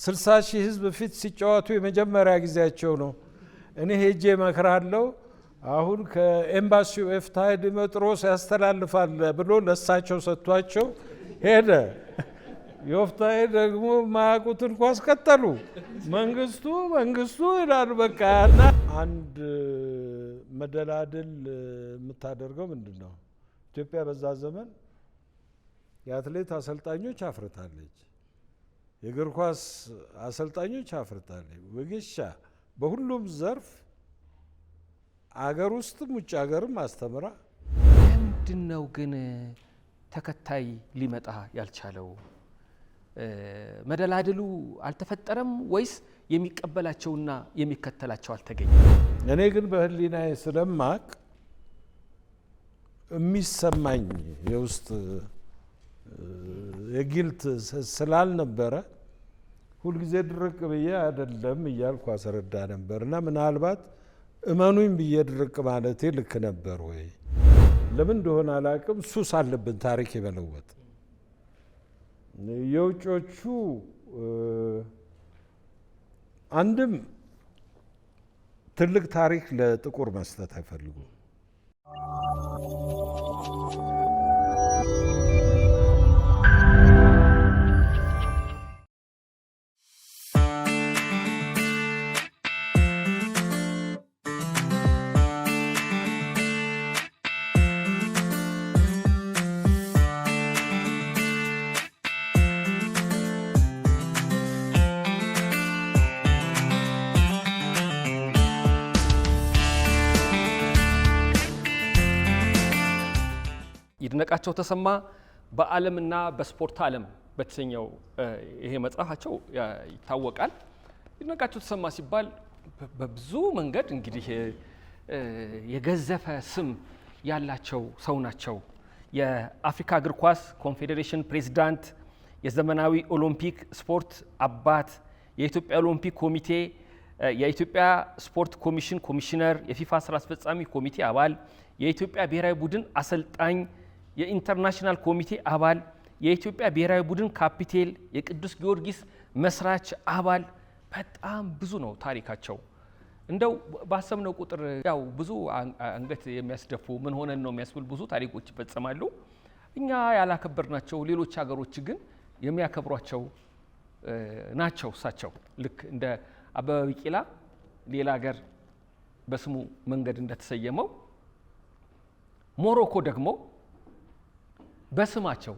60,000 ህዝብ ፊት ሲጫወቱ የመጀመሪያ ጊዜያቸው ነው። እኔ ሄጄ መክራለሁ አሁን ከኤምባሲው ኤፍታይ ዲሜጥሮስ ያስተላልፋል ብሎ ለሳቸው ሰጥቷቸው ሄደ። ዮፍታይ ደግሞ ማያውቁትን ኳስ ቀጠሉ። መንግስቱ ይላሉ በቃ። እና አንድ መደላድል የምታደርገው ምንድን ነው? ኢትዮጵያ በዛ ዘመን የአትሌት አሰልጣኞች አፍርታለች፣ የእግር ኳስ አሰልጣኞች አፍርታለች። ወጌሻ በሁሉም ዘርፍ አገር ውስጥም ውጭ ሀገርም አስተምራ። ምንድነው ግን ተከታይ ሊመጣ ያልቻለው? መደላድሉ አልተፈጠረም ወይስ የሚቀበላቸውና የሚከተላቸው አልተገኘም? እኔ ግን በህሊናዬ ስለማቅ የሚሰማኝ የውስጥ የጊልት ስላልነበረ ሁልጊዜ ድርቅ ብዬ አይደለም እያልኩ አስረዳ ነበር። እና ምናልባት እመኑኝ ብዬ ድርቅ ማለቴ ልክ ነበር ወይ ለምን እንደሆነ አላቅም። ሱስ አለብን ታሪክ የመለወጥ። የውጮቹ አንድም ትልቅ ታሪክ ለጥቁር መስጠት አይፈልጉም። ይድነቃቸው ተሰማ በዓለምና በስፖርት ዓለም በተሰኘው ይሄ መጽሐፋቸው ይታወቃል። ይድነቃቸው ተሰማ ሲባል በብዙ መንገድ እንግዲህ የገዘፈ ስም ያላቸው ሰው ናቸው። የአፍሪካ እግር ኳስ ኮንፌዴሬሽን ፕሬዝዳንት፣ የዘመናዊ ኦሎምፒክ ስፖርት አባት፣ የኢትዮጵያ ኦሎምፒክ ኮሚቴ፣ የኢትዮጵያ ስፖርት ኮሚሽን ኮሚሽነር፣ የፊፋ ስራ አስፈጻሚ ኮሚቴ አባል፣ የኢትዮጵያ ብሔራዊ ቡድን አሰልጣኝ፣ የኢንተርናሽናል ኮሚቴ አባል፣ የኢትዮጵያ ብሔራዊ ቡድን ካፒቴን፣ የቅዱስ ጊዮርጊስ መስራች አባል። በጣም ብዙ ነው ታሪካቸው። እንደው ባሰብነው ቁጥር ያው ብዙ አንገት የሚያስደፉ ምን ሆነን ነው የሚያስብል ብዙ ታሪኮች ይፈጸማሉ። እኛ ያላከበርናቸው ሌሎች ሀገሮች ግን የሚያከብሯቸው ናቸው። እሳቸው ልክ እንደ አበበ ቢቂላ ሌላ ሀገር በስሙ መንገድ እንደተሰየመው ሞሮኮ ደግሞ በስማቸው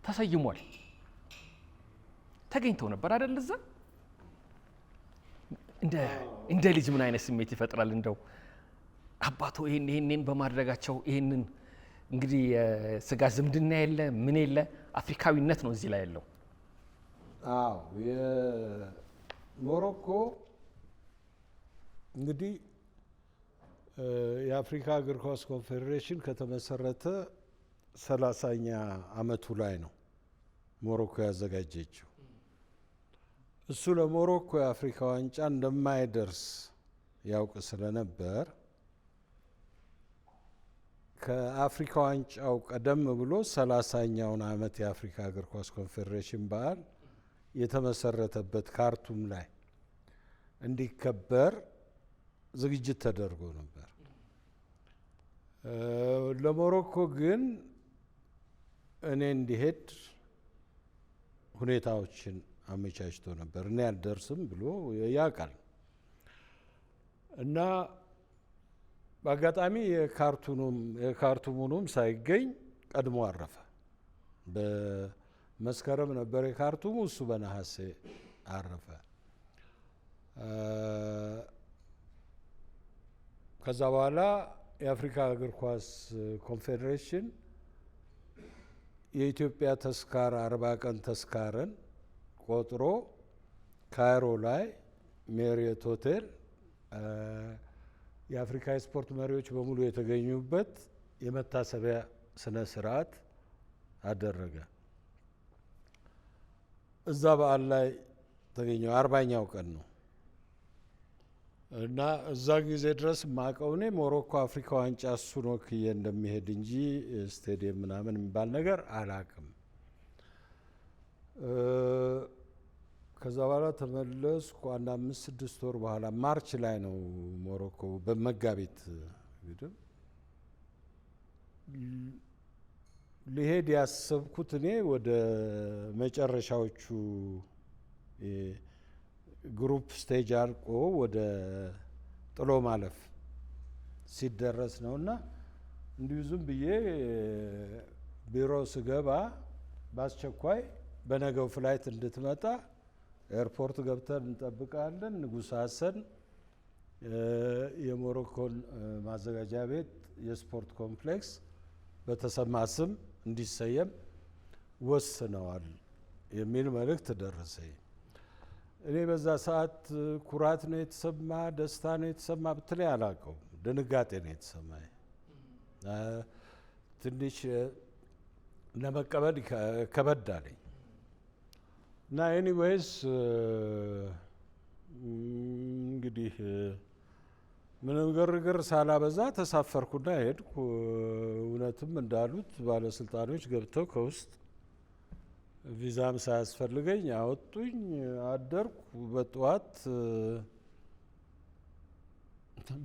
ተሰይሟል። ተገኝተው ነበር አይደል? እዛ እንደ ልጅ ምን አይነት ስሜት ይፈጥራል? እንደው አባቶ ይሄንን በማድረጋቸው ይሄንን እንግዲህ ስጋ ዝምድና የለ ምን የለ አፍሪካዊነት ነው እዚህ ላይ ያለው። አዎ የሞሮኮ እንግዲህ የአፍሪካ እግር ኳስ ኮንፌዴሬሽን ከተመሰረተ 30ኛ ዓመቱ ላይ ነው ሞሮኮ ያዘጋጀችው። እሱ ለሞሮኮ የአፍሪካ ዋንጫ እንደማይደርስ ያውቅ ስለነበር ከአፍሪካ ዋንጫው ቀደም ብሎ 30ኛውን ዓመት የአፍሪካ እግር ኳስ ኮንፌዴሬሽን በዓል የተመሰረተበት ካርቱም ላይ እንዲከበር ዝግጅት ተደርጎ ነበር። ለሞሮኮ ግን እኔ እንዲሄድ ሁኔታዎችን አመቻችቶ ነበር። እኔ አልደርስም ብሎ ያውቃል። እና በአጋጣሚ የካርቱሙንም ሳይገኝ ቀድሞ አረፈ። በመስከረም ነበር የካርቱሙ፣ እሱ በነሐሴ አረፈ። ከዛ በኋላ የአፍሪካ እግር ኳስ ኮንፌዴሬሽን የኢትዮጵያ ተስካር 40 ቀን ተስካርን ቆጥሮ ካይሮ ላይ ሜሪየት ሆቴል የአፍሪካ የስፖርት መሪዎች በሙሉ የተገኙበት የመታሰቢያ ስነ ስርዓት አደረገ። እዛ በዓል ላይ ተገኘው። 40ኛው ቀን ነው እና እዛ ጊዜ ድረስ ማቀው እኔ ሞሮኮ አፍሪካ ዋንጫ እሱን ወክዬ እንደሚሄድ እንጂ ስቴዲየም ምናምን የሚባል ነገር አላቅም። ከዛ በኋላ ተመለስኩ። አንድ 5-6 ወር በኋላ ማርች ላይ ነው ሞሮኮ በመጋቢት እንግዲህ ሊሄድ ያሰብኩት እኔ ወደ መጨረሻዎቹ ግሩፕ ስቴጅ አልቆ ወደ ጥሎ ማለፍ ሲደረስ ነውና እንዲሁ ዝም ብዬ ቢሮ ስገባ በአስቸኳይ በነገው ፍላይት እንድትመጣ ኤርፖርት ገብተን እንጠብቃለን። ንጉሥ ሀሰን የሞሮኮን ማዘጋጃ ቤት የስፖርት ኮምፕሌክስ በተሰማ ስም እንዲሰየም ወስነዋል የሚል መልእክት ደረሰኝ። እኔ በዛ ሰዓት ኩራት ነው የተሰማ፣ ደስታ ነው የተሰማ ብትለኝ አላውቀውም። ድንጋጤ ነው የተሰማኝ። ትንሽ ለመቀበል ከበድ አለኝ እና ኤኒዌይስ እንግዲህ ምንም ግርግር ሳላበዛ ተሳፈርኩና ሄድኩ። እውነትም እንዳሉት ባለስልጣኖች ገብተው ከውስጥ ቪዛም ሳያስፈልገኝ አወጡኝ። አደርኩ። በጠዋት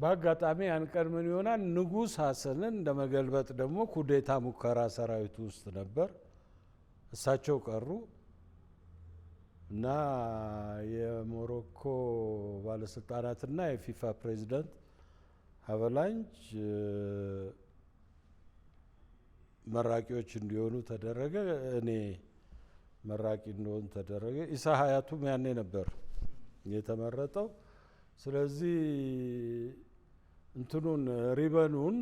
በአጋጣሚ ያን ቀን ምን ይሆናል ንጉሥ ሀሰንን ለመገልበጥ ደግሞ ኩዴታ ሙከራ ሰራዊቱ ውስጥ ነበር። እሳቸው ቀሩ እና የሞሮኮ ባለስልጣናትና የፊፋ ፕሬዚዳንት ሀበላንጅ መራቂዎች እንዲሆኑ ተደረገ። እኔ መራቂ እንደሆን ተደረገ። ኢሳ ሀያቱም ያኔ ነበር የተመረጠው። ስለዚህ እንትኑን ሪበኑን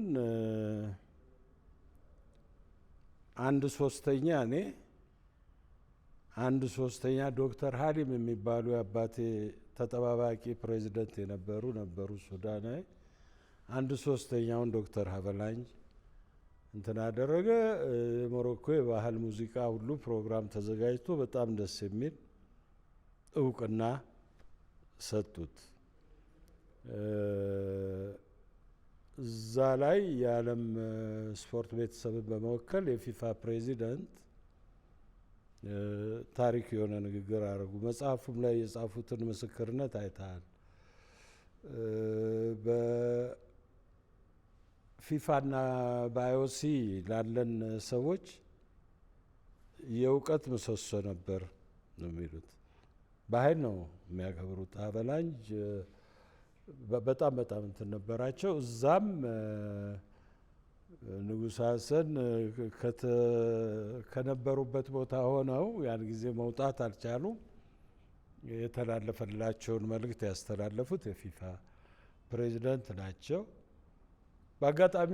1/3 እኔ 1/3 ዶክተር ሀሊም የሚባሉ የአባቴ ተጠባባቂ ፕሬዚደንት ነበሩ ሱዳናዊ። 1/3 ዶክተር ሀበላንጅ እንትን አደረገ። ሞሮኮ የባህል ሙዚቃ ሁሉ ፕሮግራም ተዘጋጅቶ በጣም ደስ የሚል እውቅና ሰጡት። እዛ ላይ የዓለም ስፖርት ቤተሰብን በመወከል የፊፋ ፕሬዚደንት ታሪክ የሆነ ንግግር አደረጉ። መጽሐፉም ላይ የጻፉትን ምስክርነት አይተሃል። በፊፋና በአይኦሲ ላለን ሰዎች የእውቀት ምሰሶ ነበር ነው የሚሉት። በኃይል ነው የሚያከብሩት። ሀበላንጅ በጣም እንትን ነበራቸው። እዛም ንጉሥ ሀሰን ከነበሩበት ቦታ ሆነው ያን ጊዜ መውጣት አልቻሉም። የተላለፈላቸውን መልእክት ያስተላለፉት የፊፋ ፕሬዚደንት ናቸው። በአጋጣሚ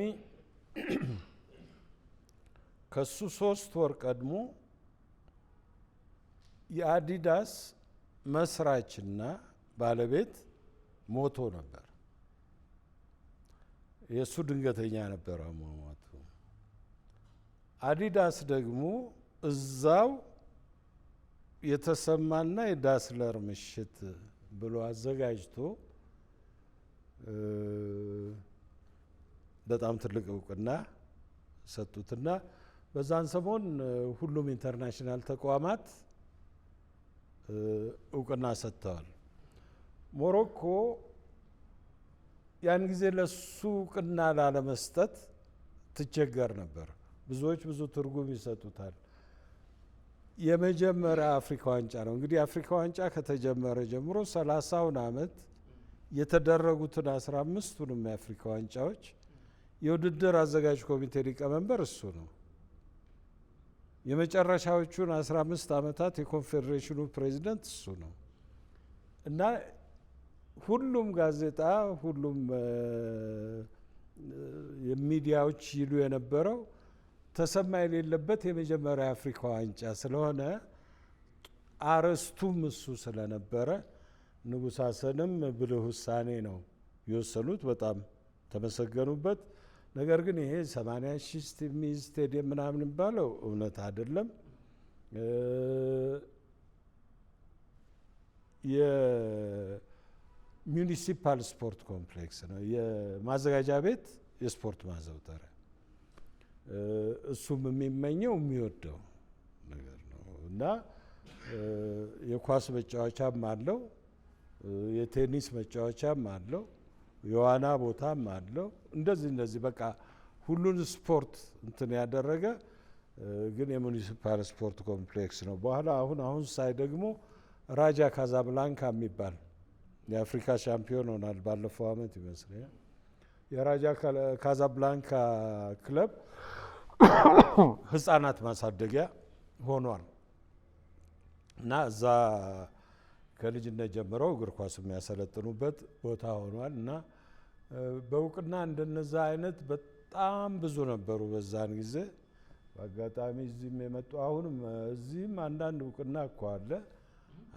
ከሱ 3 ወር ቀድሞ የአዲዳስ መስራችና ባለቤት ሞቶ ነበር። የእሱ ድንገተኛ ነበር አሟሟቱ። አዲዳስ ደግሞ እዛው የተሰማና የዳስለር ምሽት ብሎ አዘጋጅቶ በጣም ትልቅ እውቅና ሰጡትና በዛን ሰሞን ሁሉም ኢንተርናሽናል ተቋማት እውቅና ሰጥተዋል። ሞሮኮ ያን ጊዜ ለሱ እውቅና ላለመስጠት ትቸገር ነበር። ብዙዎች ብዙ ትርጉም ይሰጡታል። የመጀመሪያ አፍሪካ ዋንጫ ነው እንግዲህ። አፍሪካ ዋንጫ ከተጀመረ ጀምሮ 30ውን ዓመት የተደረጉትን 15ቱንም የአፍሪካ ዋንጫዎች የውድድር አዘጋጅ ኮሚቴ ሊቀመንበር እሱ ነው። የመጨረሻዎቹን 15 ዓመታት የኮንፌዴሬሽኑ ፕሬዚደንት እሱ ነው እና ሁሉም ጋዜጣ ሁሉም የሚዲያዎች ይሉ የነበረው ተሰማ የሌለበት የመጀመሪያ አፍሪካ ዋንጫ ስለሆነ አርዕስቱም እሱ ስለነበረ ንጉሥ ሀሰንም ብልህ ውሳኔ ነው የወሰኑት። በጣም ተመሰገኑበት። ነገር ግን ይሄ 80,000 የሚይዝ ስቴዲየም ምናምን የሚባለው እውነት አይደለም። የሚኒሲፓል ስፖርት ኮምፕሌክስ ነው፣ የማዘጋጃ ቤት የስፖርት ማዘውተሪያ። እሱም የሚመኘው የሚወደው ነገር ነው እና የኳስ መጫወቻም አለው፣ የቴኒስ መጫወቻም አለው፣ የዋና ቦታም አለው። እንደዚህ በቃ ሁሉን ስፖርት እንትን ያደረገ ግን የሙኒሲፓል ስፖርት ኮምፕሌክስ ነው። በኋላ አሁን ሳይ ደግሞ ራጃ ካዛብላንካ የሚባል የአፍሪካ ሻምፒዮን ሆናል ባለፈው አመት ይመስለኛል። የራጃ ካዛብላንካ ክለብ ህጻናት ማሳደጊያ ሆኗል እና እዛ ከልጅነት ጀምረው እግር ኳስ የሚያሰለጥኑበት ቦታ ሆኗል እና በእውቅና እንደነዛ አይነት በጣም ብዙ ነበሩ በዛን ጊዜ። በአጋጣሚ እዚህም የመጡ አሁንም እዚህም አንዳንድ እውቅና እኮ አለ።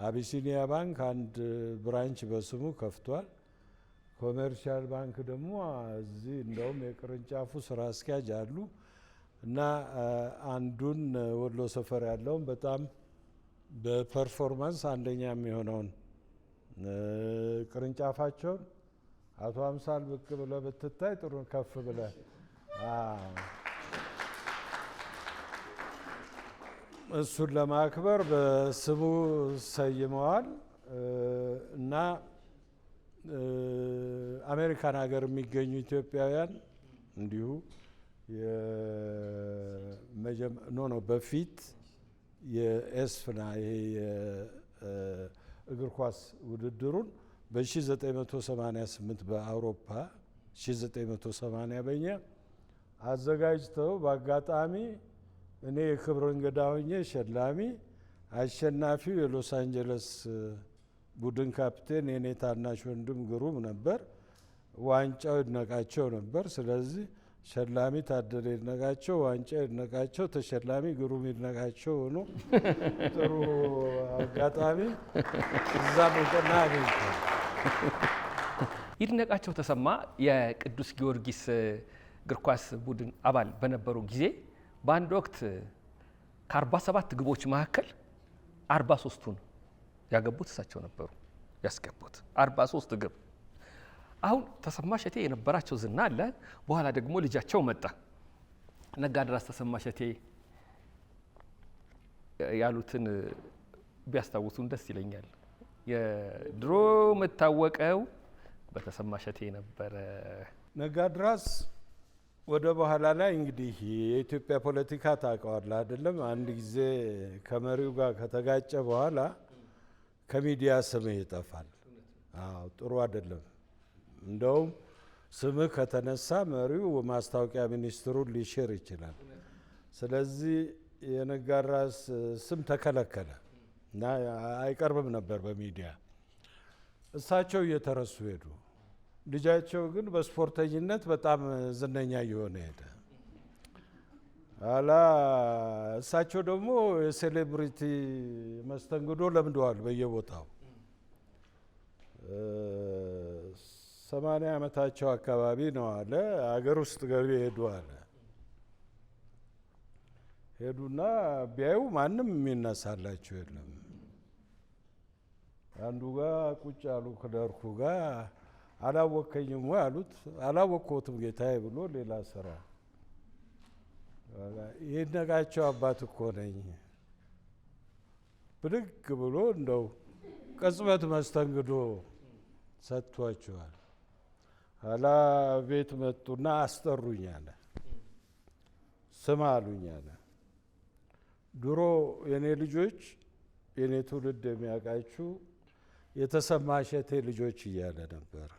አቢሲኒያ ባንክ አንድ ብራንች በስሙ ከፍቷል። ኮሜርሻል ባንክ ደግሞ እዚህ እንደውም የቅርንጫፉ ስራ አስኪያጅ አሉ እና አንዱን ወሎ ሰፈር ያለውን በጣም በፐርፎርማንስ አንደኛ የሚሆነውን ቅርንጫፋቸውን አቶ አምሳል ብቅ ብለህ ብትታይ ጥሩ ከፍ ብለህ እሱን ለማክበር በስሙ ሰይመዋል እና አሜሪካን ሀገር የሚገኙ ኢትዮጵያውያን እንዲሁ በፊት የኤስፍና ይሄ የእግር ኳስ ውድድሩን በ1988 በአውሮፓ 1980 በኛ አዘጋጅተው በአጋጣሚ እኔ የክብር እንግዳ ሆኜ ሸላሚ አሸናፊው የሎስ አንጀለስ ቡድን ካፕቴን የኔ ታናሽ ወንድም ግሩም ነበር። ዋንጫው ይድነቃቸው ነበር። ስለዚህ ሸላሚ ታደለ ይድነቃቸው፣ ዋንጫ ይድነቃቸው፣ ተሸላሚ ግሩም ይድነቃቸው ሆኖ ጥሩ አጋጣሚ እዛም እውቅና አግኝቷል። ይድነቃቸው ተሰማ የቅዱስ ጊዮርጊስ እግር ኳስ ቡድን አባል በነበሩ ጊዜ በአንድ ወቅት ከ47 ግቦች መካከል 43ቱን ያገቡት እሳቸው ነበሩ ያስገቡት 43 ግብ። አሁን ተሰማ ሸቴ የነበራቸው ዝና አለ። በኋላ ደግሞ ልጃቸው መጣ። ነጋድራስ ተሰማ ሸቴ ያሉትን ቢያስታውሱን ደስ ይለኛል። የድሮ መታወቀው በተሰማ ሸቴ ነበረ። ነጋድራስ ወደ በኋላ ላይ እንግዲህ የኢትዮጵያ ፖለቲካ ታውቀዋለህ አይደለም? አንድ ጊዜ ከመሪው ጋር ከተጋጨ በኋላ ከሚዲያ ስምህ ይጠፋል። አዎ ጥሩ አይደለም። እንደውም ስምህ ከተነሳ መሪው ማስታወቂያ ሚኒስትሩን ሊሽር ይችላል። ስለዚህ የነጋድራስ ስም ተከለከለ እና አይቀርብም ነበር በሚዲያ። እሳቸው እየተረሱ ሄዱ። ልጃቸው ግን በስፖርተኝነት በጣም ዝነኛ እየሆነ ሄደ። ኋላ እሳቸው ደግሞ የሴሌብሪቲ መስተንግዶ ለምደዋል በየቦታው። 80 ዓመታቸው አካባቢ ነው አለ። አገር ውስጥ ገቢ ሄዱ አለ። ሄዱና ቢያዩ ማንም የሚነሳላቸው የለም። አንዱ ጋር ቁጭ አሉ ክለርኩ ጋር አላወከኝም ወይ አሉት። አላወቅሁትም ጌታዬ ብሎ ሌላ ስራ። ይድነቃቸው አባት እኮ ነኝ። ብድግ ብሎ እንደው ቅጽበት መስተንግዶ ሰጥቷቸዋል። ኋላ ቤት መጡና አስጠሩኝ አለ። ስማ አሉኝ አለ። ድሮ የኔ ልጆች የኔ ትውልድ የሚያውቃችሁ የተሰማ ሸቴ ልጆች እያለ ነበር።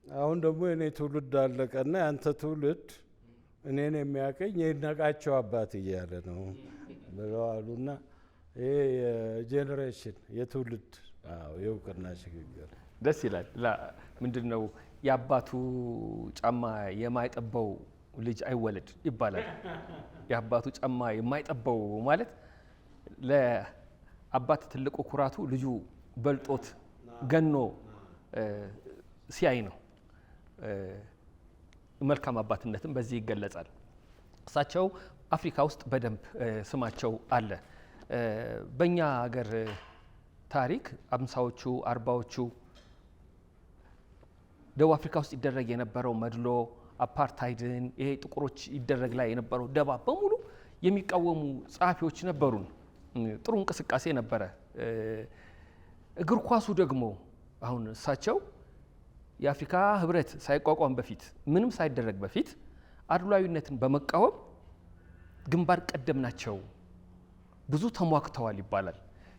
አሁን ደግሞ የኔ ትውልድ አለቀና ያንተ ትውልድ እኔን የሚያቀኝ የይድነቃቸው አባት እያለ ነው ብለው አሉና ይሄ የጄኔሬሽን የትውልድ የእውቅና ሽግግር ደስ ይላል። ምንድነው የአባቱ ጫማ የማይጠባው ልጅ አይወለድ ይባላል። የአባቱ ጫማ የማይጠባው ማለት ለአባት ትልቁ ኩራቱ ልጁ በልጦት ገኖ ሲያይ ነው። መልካም አባትነትም በዚህ ይገለጻል። እሳቸው አፍሪካ ውስጥ በደንብ ስማቸው አለ። በእኛ ሀገር ታሪክ 50ዎቹ 40ዎቹ ደቡብ አፍሪካ ውስጥ ይደረግ የነበረው መድሎ፣ አፓርታይድን፣ ይሄ ጥቁሮች ይደረግ ላይ የነበረው ደባ በሙሉ የሚቃወሙ ጸሐፊዎች ነበሩን። ጥሩ እንቅስቃሴ ነበረ። እግር ኳሱ ደግሞ አሁን እሳቸው የአፍሪካ ህብረት ሳይቋቋም በፊት ምንም ሳይደረግ በፊት አድሏዊነትን በመቃወም ግንባር ቀደም ናቸው፣ ብዙ ተሟግተዋል ይባላል።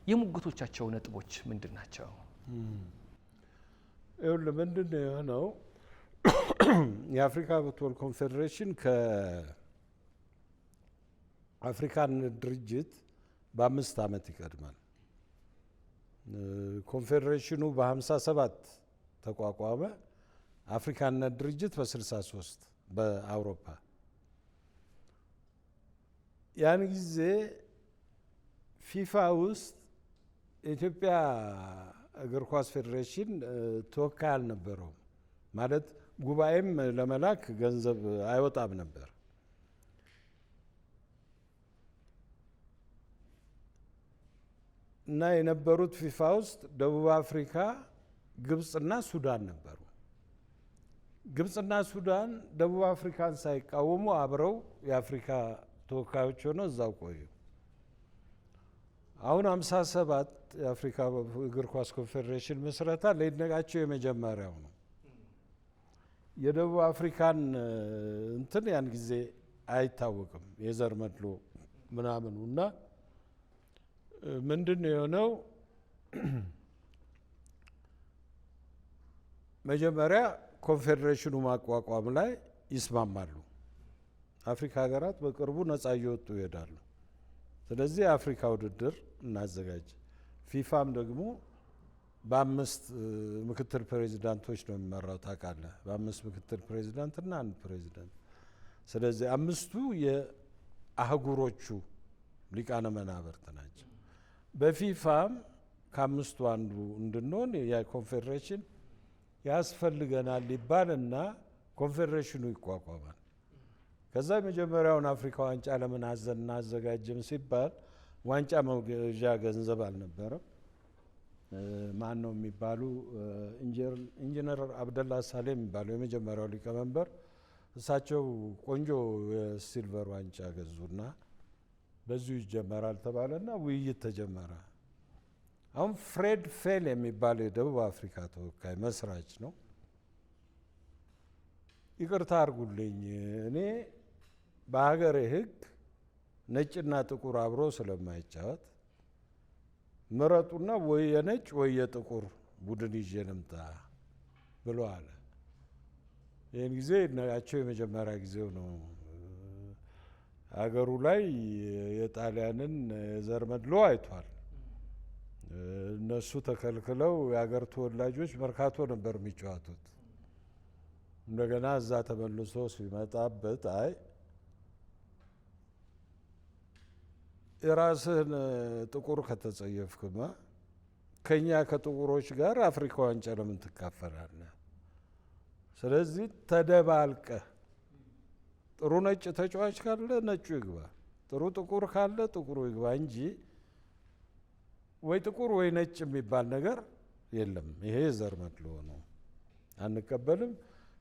የሙግቶቻቸው ነጥቦች ምንድን ናቸው? ይኸውልህ ምንድን ነው የሆነው? የአፍሪካ ፉትቦል ኮንፌዴሬሽን ከአፍሪካን ድርጅት በ5 ዓመት ይቀድማል። ኮንፌዴሬሽኑ በ57 ተቋቋመ። አፍሪካነት ድርጅት በ63 በአውሮፓ። ያን ጊዜ ፊፋ ውስጥ የኢትዮጵያ እግር ኳስ ፌዴሬሽን ተወካይ አልነበረውም። ማለት ጉባኤም ለመላክ ገንዘብ አይወጣም ነበር። እና የነበሩት ፊፋ ውስጥ ደቡብ አፍሪካ፣ ግብፅና ሱዳን ነበሩ። ግብፅና ሱዳን ደቡብ አፍሪካን ሳይቃወሙ አብረው የአፍሪካ ተወካዮች ሆነው እዛው ቆዩ። አሁን 57 የአፍሪካ እግር ኳስ ኮንፌዴሬሽን ምስረታ ለይድነቃቸው የመጀመሪያው ነው። የደቡብ አፍሪካን እንትን ያን ጊዜ አይታወቅም የዘር መድሎ ምናምኑ እና ምንድን ነው የሆነው? መጀመሪያ ኮንፌዴሬሽኑ ማቋቋም ላይ ይስማማሉ። አፍሪካ ሀገራት በቅርቡ ነጻ እየወጡ ይሄዳሉ። ስለዚህ የአፍሪካ ውድድር እናዘጋጅ። ፊፋም ደግሞ በ5 ምክትል ፕሬዚዳንቶች ነው የሚመራው ታውቃለህ። በ5 ምክትል ፕሬዚዳንትና 1 ፕሬዚዳንት። ስለዚህ 5ቱ የአህጉሮቹ ሊቃነ መናብርት ናቸው። በፊፋም ከ5ቱ አንዱ እንድንሆን የኮንፌዴሬሽን ያስፈልገናል ይባልና ኮንፌዴሬሽኑ ይቋቋማል። ከዛ የመጀመሪያውን አፍሪካ ዋንጫ ለምን እናዘጋጅም ሲባል ዋንጫ መግዣ ገንዘብ አልነበረም። ማን ነው የሚባሉ ኢንጂነር አብደላ ሳሌ የሚባሉ የመጀመሪያው ሊቀመንበር እሳቸው ቆንጆ የሲልቨር ዋንጫ ገዙና በዚሁ ይጀመራል ተባለና ውይይት ተጀመረ። አሁን ፍሬድ ፌል የሚባል የደቡብ አፍሪካ ተወካይ መስራች ነው። ይቅርታ አድርጉልኝ፣ እኔ በሀገሬ ሕግ ነጭና ጥቁር አብሮ ስለማይጫወት ምረጡና ወይ የነጭ ወይ የጥቁር ቡድን ይዤ ልምጣ ብሎ አለ። ይህን ጊዜ ያቸው የመጀመሪያ ጊዜው ነው ሀገሩ ላይ የጣሊያንን የዘር መድሎ አይቷል። እነሱ ተከልክለው የሀገር ተወላጆች መርካቶ ነበር የሚጫወቱት። እንደገና እዛ ተመልሶ ሲመጣበት አይ የራስህን ጥቁር ከተጸየፍክማ ከኛ ከጥቁሮች ጋር አፍሪካ ዋንጫ ለምን ትካፈላለህ? ስለዚህ ተደባልቀህ ጥሩ ነጭ ተጫዋች ካለ ነጩ ይግባ፣ ጥሩ ጥቁር ካለ ጥቁሩ ይግባ እንጂ ወይ ጥቁር ወይ ነጭ የሚባል ነገር የለም። ይሄ የዘር መድሎ ነው፣ አንቀበልም።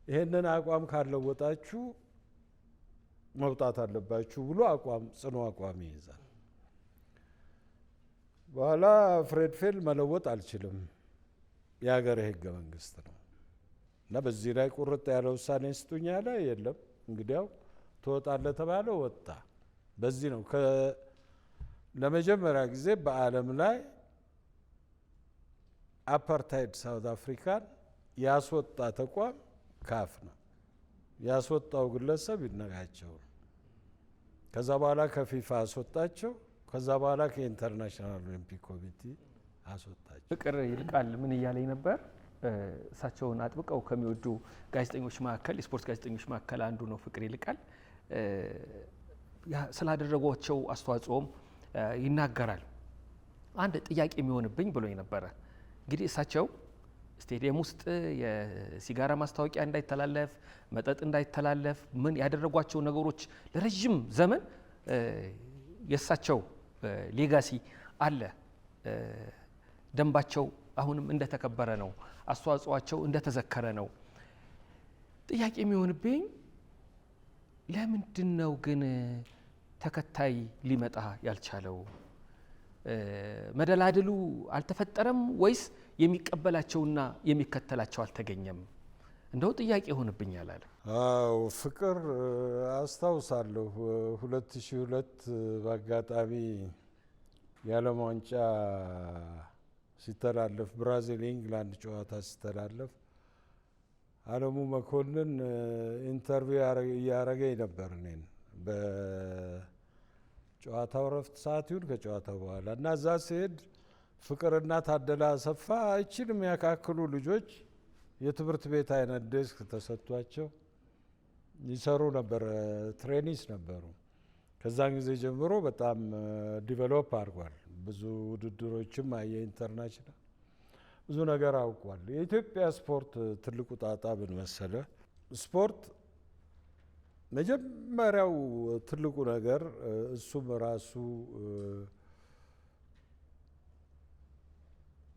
ይሄንን አቋም ካለወጣችሁ መውጣት አለባችሁ ብሎ ጽኑ አቋም ይይዛል። በኋላ ፍሬድ ፌል መለወጥ አልችልም፣ የሀገር ህገ መንግስት ነው እና በዚህ ላይ ቁርጥ ያለ ውሳኔ ስጡኝ አለ። የለም እንግዲያው ትወጣለህ ተባለ፣ ወጣ። በዚህ ነው ለመጀመሪያ ጊዜ በዓለም ላይ አፓርታይድ ሳውት አፍሪካን ያስወጣ ተቋም ካፍ ነው። ያስወጣው ግለሰብ ይድነቃቸው ነው። ከዛ በኋላ ከፊፋ አስወጣቸው። ከዛ በኋላ ከኢንተርናሽናል ኦሊምፒክ ኮሚቴ አስወጣቸው። ፍቅር ይልቃል ምን እያለኝ ነበር? እሳቸውን አጥብቀው ከሚወዱ ጋዜጠኞች መካከል የስፖርት ጋዜጠኞች መካከል አንዱ ነው ፍቅር ይልቃል። ስላደረጓቸው አስተዋጽኦም ይናገራል። አንድ ጥያቄ የሚሆንብኝ ብሎኝ ነበረ። እንግዲህ እሳቸው ስቴዲየም ውስጥ የሲጋራ ማስታወቂያ እንዳይተላለፍ፣ መጠጥ እንዳይተላለፍ ምን ያደረጓቸው ነገሮች ለረጅም ዘመን የእሳቸው ሌጋሲ አለ። ደንባቸው አሁንም እንደተከበረ ነው። አስተዋጽኦአቸው እንደተዘከረ ነው። ጥያቄ የሚሆንብኝ ለምንድን ነው ግን ተከታይ ሊመጣ ያልቻለው? መደላድሉ አልተፈጠረም ወይስ የሚቀበላቸውና የሚከተላቸው አልተገኘም? እንደው ጥያቄ ይሆንብኛል አለ። አዎ ፍቅር አስታውሳለሁ 2002 በአጋጣሚ የዓለም ዋንጫ ሲተላለፍ ብራዚል ኢንግላንድ ጨዋታ ሲተላለፍ አለሙ መኮንን ኢንተርቪው እያረገኝ ነበር እኔን በጨዋታው ረፍት ሰዓት ይሁን ከጨዋታው በኋላ እና እዛ ሲሄድ ፍቅርና ታደለ አሰፋ እቺን የሚያካክሉ ልጆች የትምህርት ቤት አይነት ዴስክ ተሰጥቷቸው ይሰሩ ነበር። ትሬኒስ ነበሩ። ከዛን ጊዜ ጀምሮ በጣም ዲቨሎፕ አድርጓል። ብዙ ውድድሮችም አየ ኢንተርናሽናል ብዙ ነገር አውቋል። የኢትዮጵያ ስፖርት ትልቁ ጣጣ ምን መሰለ? ስፖርት መጀመሪያው ትልቁ ነገር እሱም ራሱ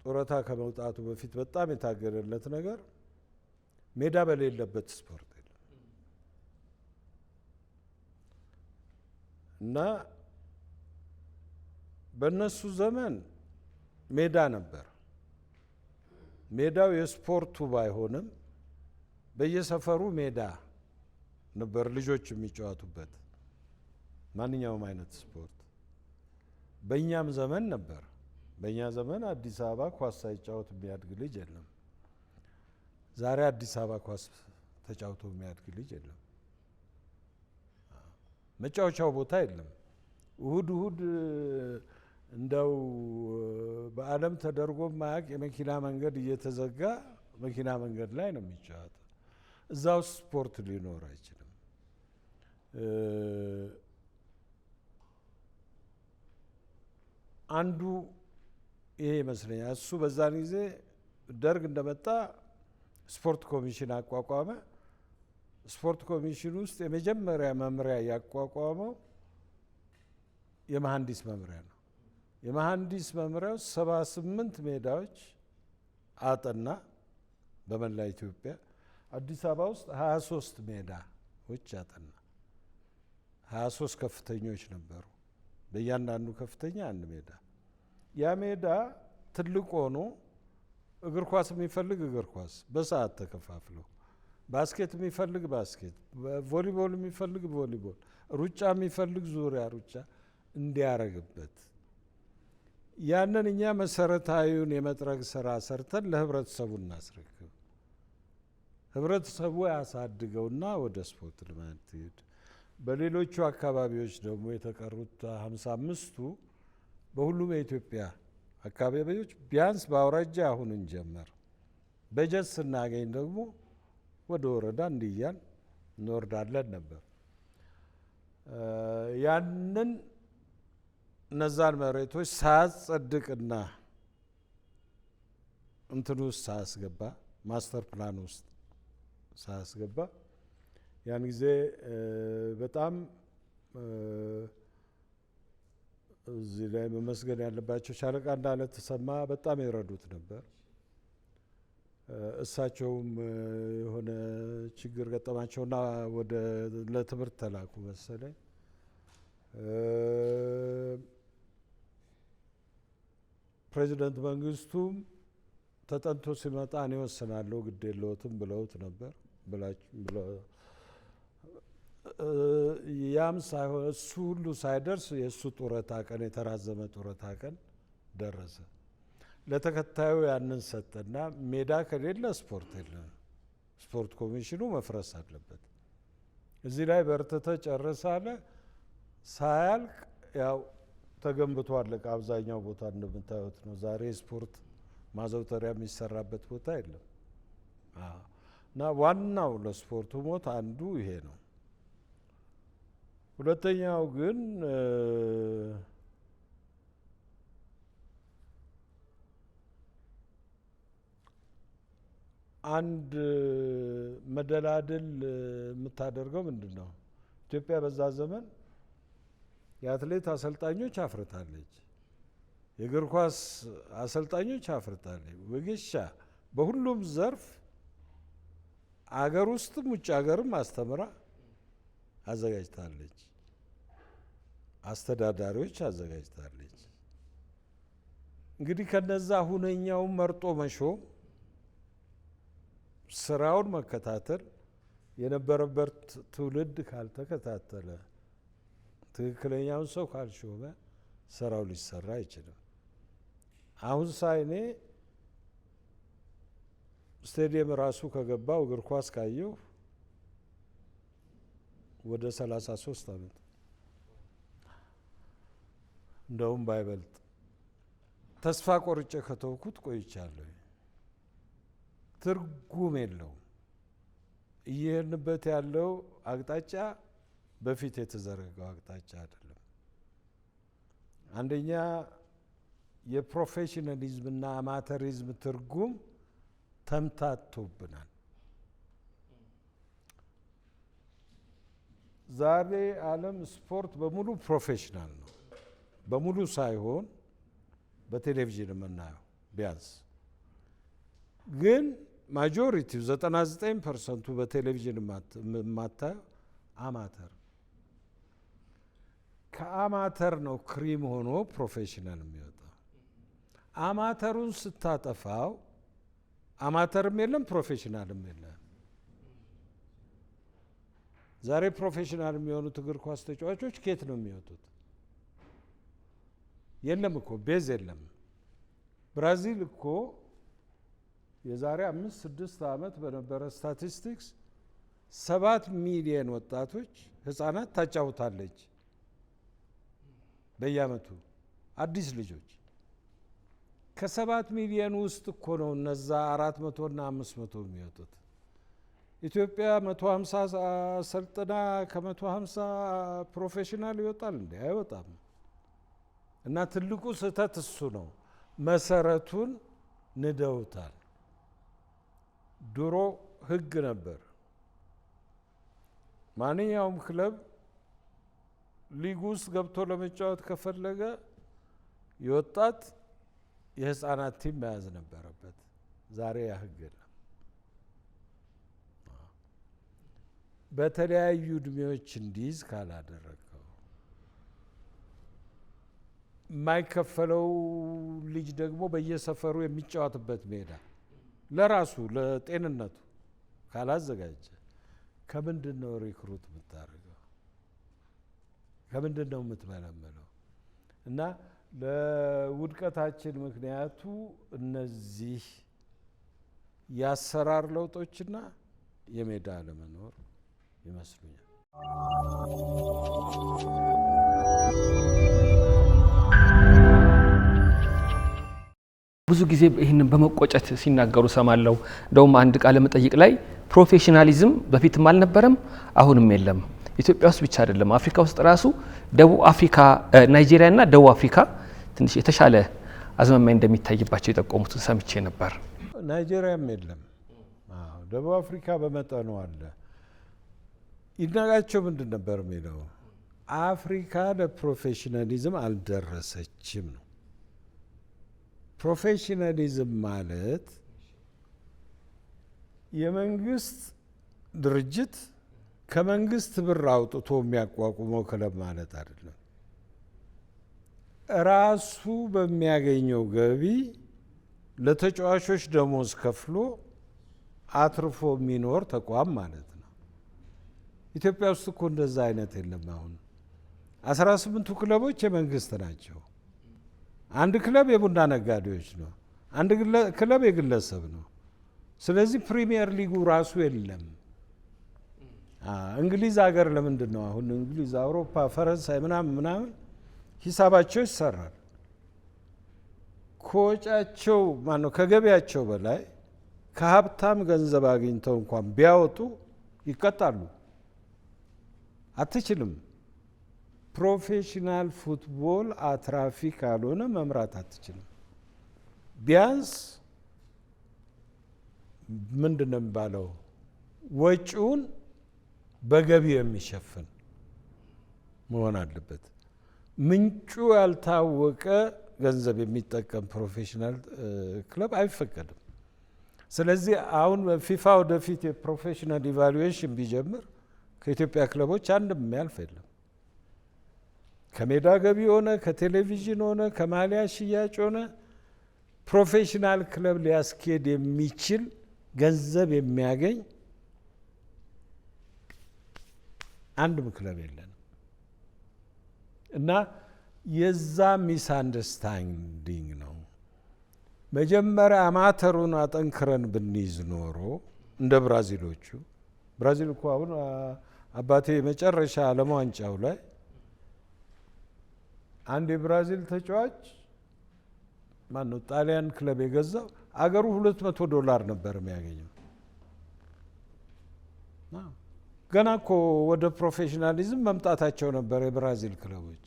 ጡረታ ከመውጣቱ በፊት በጣም የታገለለት ነገር ሜዳ በሌለበት ስፖርት የለም እና በእነሱ ዘመን ሜዳ ነበር። ሜዳው የስፖርቱ ባይሆንም በየሰፈሩ ሜዳ ነበር ልጆች የሚጫወቱበት ማንኛውም አይነት ስፖርት። በእኛም ዘመን ነበር። በእኛ ዘመን አዲስ አበባ ኳስ ሳይጫወት የሚያድግ ልጅ የለም። ዛሬ አዲስ አበባ ኳስ ተጫውቶ የሚያድግ ልጅ የለም። መጫወቻው ቦታ የለም። እሁድ እሁድ እንደው በዓለም ተደርጎ ማያቅ የመኪና መንገድ እየተዘጋ መኪና መንገድ ላይ ነው የሚጫወተው። እዛ ውስጥ ስፖርት ሊኖር አይችልም። አንዱ ይሄ ይመስለኛል። እሱ በዛን ጊዜ ደርግ እንደመጣ ስፖርት ኮሚሽን አቋቋመ። ስፖርት ኮሚሽን ውስጥ የመጀመሪያ መምሪያ ያቋቋመው የመሐንዲስ መምሪያ ነው። የመሐንዲስ መምሪያው 78 ሜዳዎች አጠና በመላ ኢትዮጵያ። አዲስ አበባ ውስጥ 23 ሜዳዎች አጠና። 23 ከፍተኞች ነበሩ። በእያንዳንዱ ከፍተኛ አንድ ሜዳ። ያ ሜዳ ትልቅ ሆኖ እግር ኳስ የሚፈልግ እግር ኳስ በሰዓት ተከፋፍሎ፣ ባስኬት የሚፈልግ ባስኬት፣ ቮሊቦል የሚፈልግ ቮሊቦል፣ ሩጫ የሚፈልግ ዙሪያ ሩጫ እንዲያረግበት ያንን እኛ መሰረታዊውን የመጥረግ ስራ ሰርተን ለህብረተሰቡ እናስረክብ። ህብረተሰቡ ያሳድገውና ወደ ስፖርት ልማት ይሄድ። በሌሎቹ አካባቢዎች ደግሞ የተቀሩት 55ቱ በሁሉም የኢትዮጵያ አካባቢዎች ቢያንስ በአውራጃ አሁን እንጀመር፣ በጀት ስናገኝ ደግሞ ወደ ወረዳ እንዲያን እንወርዳለን ነበር። ያንን እነዛን መሬቶች ሳያጸድቅና እንትን ውስጥ ሳያስገባ ማስተር ፕላን ውስጥ ሳያስገባ ያን ጊዜ በጣም እዚህ ላይ መመስገን ያለባቸው ሻለቃ እንዳለ ተሰማ በጣም ይረዱት ነበር። እሳቸውም የሆነ ችግር ገጠማቸውና ወደ ለትምህርት ተላኩ መሰለኝ። ፕሬዚደንት መንግስቱም ተጠንቶ ሲመጣ እኔ ወስናለሁ ግድ የለዎትም ብለውት ነበር። ያም ሳይሆን እሱ ሁሉ ሳይደርስ የእሱ ጡረታ ቀን የተራዘመ ጡረታ ቀን ደረሰ። ለተከታዩ ያንን ሰጠና ሜዳ ከሌለ ስፖርት የለም፣ ስፖርት ኮሚሽኑ መፍረስ አለበት። እዚህ ላይ በርትተ ጨርሳለ። ሳያልቅ ያው ተገንብቶ አለቀ። አብዛኛው ቦታ እንደምታዩት ነው። ዛሬ ስፖርት ማዘውተሪያ የሚሰራበት ቦታ የለም እና ዋናው ለስፖርቱ ሞት አንዱ ይሄ ነው። ሁለተኛው ግን አንድ መደላድል የምታደርገው ምንድን ነው? ኢትዮጵያ በዛ ዘመን የአትሌት አሰልጣኞች አፍርታለች፣ የእግር ኳስ አሰልጣኞች አፍርታለች። ወጌሻ በሁሉም ዘርፍ አገር ውስጥም ውጭ ሀገርም አስተምራ አዘጋጅታለች፣ አስተዳዳሪዎች አዘጋጅታለች። እንግዲህ ከነዛ ሁነኛውን መርጦ መሾም፣ ስራውን መከታተል የነበረበት ትውልድ ካልተከታተለ ትክክለኛውን ሰው ካልሾመ ስራው ሊሰራ አይችልም። አሁን ሳይኔ ስቴዲየም ራሱ ከገባው እግር ኳስ ካየው ወደ 33 ዓመት እንደውም ባይበልጥ ተስፋ ቆርጬ ከተውኩት ቆይቻለሁ። ትርጉም የለውም። እየሄድንበት ያለው አቅጣጫ በፊት የተዘረጋው አቅጣጫ አይደለም። አንደኛ የፕሮፌሽናሊዝምና አማተሪዝም ትርጉም ተምታቶብናል። ዛሬ ዓለም ስፖርት በሙሉ ፕሮፌሽናል ነው። በሙሉ ሳይሆን በቴሌቪዥን የምናየው ቢያንስ ግን ማጆሪቲው 99% በቴሌቪዥን የማታየው አማተር ከአማተር ነው ክሪም ሆኖ ፕሮፌሽናል የሚወጣው። አማተሩን ስታጠፋው አማተርም የለም ፕሮፌሽናልም የለም። ዛሬ ፕሮፌሽናል የሚሆኑት እግር ኳስ ተጫዋቾች ከየት ነው የሚወጡት? የለም እኮ ቤዝ የለም። ብራዚል እኮ የዛሬ 5-6 ዓመት በነበረ ስታቲስቲክስ 7 ሚሊዮን ወጣቶች ህፃናት ታጫውታለች በየአመቱ አዲስ ልጆች። ከ7 ሚሊዮን ውስጥ እኮ ነው እነዛ 400 እና 500 የሚወጡት። ኢትዮጵያ 150 ሰልጥና ከ150 ፕሮፌሽናል ይወጣል እንዴ? አይወጣም። እና ትልቁ ስህተት እሱ ነው። መሰረቱን ንደውታል። ድሮ ህግ ነበር። ማንኛውም ክለብ ሊግ ውስጥ ገብቶ ለመጫወት ከፈለገ የወጣት የህፃናት ቲም መያዝ ነበረበት። ዛሬ ያ ህግ የለም። በተለያዩ እድሜዎች እንዲይዝ ካላደረገው የማይከፈለው ልጅ ደግሞ በየሰፈሩ የሚጫወትበት ሜዳ ለራሱ ለጤንነቱ ካላዘጋጀ ከምንድን ነው ሪክሩት የምታደርገው? ከምንድን ነው የምትመለመለው? እና ለውድቀታችን ምክንያቱ እነዚህ የአሰራር ለውጦችና የሜዳ አለመኖር ይመስሉኛል። ብዙ ጊዜ ይህንን በመቆጨት ሲናገሩ ሰማለው። እንደውም አንድ ቃለ መጠይቅ ላይ ፕሮፌሽናሊዝም በፊትም አልነበረም አሁንም የለም። ኢትዮጵያ ውስጥ ብቻ አይደለም፣ አፍሪካ ውስጥ ራሱ ደቡብ አፍሪካ፣ ናይጄሪያ እና ደቡብ አፍሪካ ትንሽ የተሻለ አዝማሚያ እንደሚታይባቸው የጠቆሙትን ሰምቼ ነበር። ናይጄሪያም የለም፣ ደቡብ አፍሪካ በመጠኑ አለ። ይድነቃቸው ምንድን ነበር የሚለው? አፍሪካ ለፕሮፌሽናሊዝም አልደረሰችም ነው። ፕሮፌሽናሊዝም ማለት የመንግስት ድርጅት ከመንግስት ብር አውጥቶ የሚያቋቁመው ክለብ ማለት አይደለም። ራሱ በሚያገኘው ገቢ ለተጫዋቾች ደሞዝ ከፍሎ አትርፎ የሚኖር ተቋም ማለት ነው። ኢትዮጵያ ውስጥ እኮ እንደዛ አይነት የለም። አሁን 18ቱ ክለቦች የመንግስት ናቸው። አንድ ክለብ የቡና ነጋዴዎች ነው። አንድ ክለብ የግለሰብ ነው። ስለዚህ ፕሪሚየር ሊጉ ራሱ የለም። እንግሊዝ ሀገር ለምንድን ነው አሁን እንግሊዝ፣ አውሮፓ፣ ፈረንሳይ ምናምን ሂሳባቸው ይሰራል። ከወጫቸው ማነው ከገቢያቸው በላይ ከሀብታም ገንዘብ አግኝተው እንኳን ቢያወጡ ይቀጣሉ። አትችልም። ፕሮፌሽናል ፉትቦል አትራፊ ካልሆነ መምራት አትችልም። ቢያንስ ምንድን ነው የሚባለው ወጪውን በገቢ የሚሸፍን መሆን አለበት። ምንጩ ያልታወቀ ገንዘብ የሚጠቀም ፕሮፌሽናል ክለብ አይፈቀድም። ስለዚህ አሁን ፊፋ ወደፊት የፕሮፌሽናል ኢቫሉዌሽን ቢጀምር ከኢትዮጵያ ክለቦች አንድም የሚያልፍ የለም። ከሜዳ ገቢ ሆነ ከቴሌቪዥን ሆነ ከማሊያ ሽያጭ ሆነ ፕሮፌሽናል ክለብ ሊያስኬድ የሚችል ገንዘብ የሚያገኝ አንድም ክለብ የለንም እና የዛ ሚስ አንደርስታንዲንግ ነው። መጀመሪያ አማተሩን አጠንክረን ብንይዝ ኖሮ እንደ ብራዚሎቹ ብራዚል እኮ አሁን አባቴ የመጨረሻ ዓለም ዋንጫው ላይ አንድ የብራዚል ተጫዋች ማነው ጣሊያን ክለብ የገዛው አገሩ $200 ነበር የሚያገኘው። ገና እኮ ወደ ፕሮፌሽናሊዝም መምጣታቸው ነበር የብራዚል ክለቦች።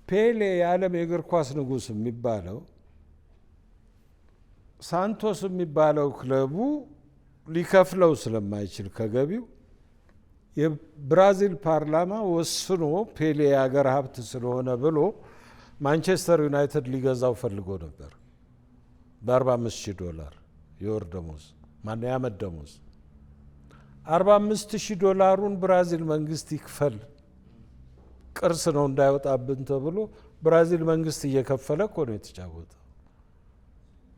ፔሌ የዓለም የእግር ኳስ ንጉስ የሚባለው ሳንቶስ የሚባለው ክለቡ ሊከፍለው ስለማይችል ከገቢው የብራዚል ፓርላማ ወስኖ ፔሌ የአገር ሀብት ስለሆነ ብሎ ማንቸስተር ዩናይትድ ሊገዛው ፈልጎ ነበር $45,000 የወር ደሞዝ ማነው የዓመት ደሞዝ። $45,000 ብራዚል መንግስት ይክፈል ቅርስ ነው እንዳይወጣብን ተብሎ ብራዚል መንግስት እየከፈለ እኮ ነው የተጫወተው።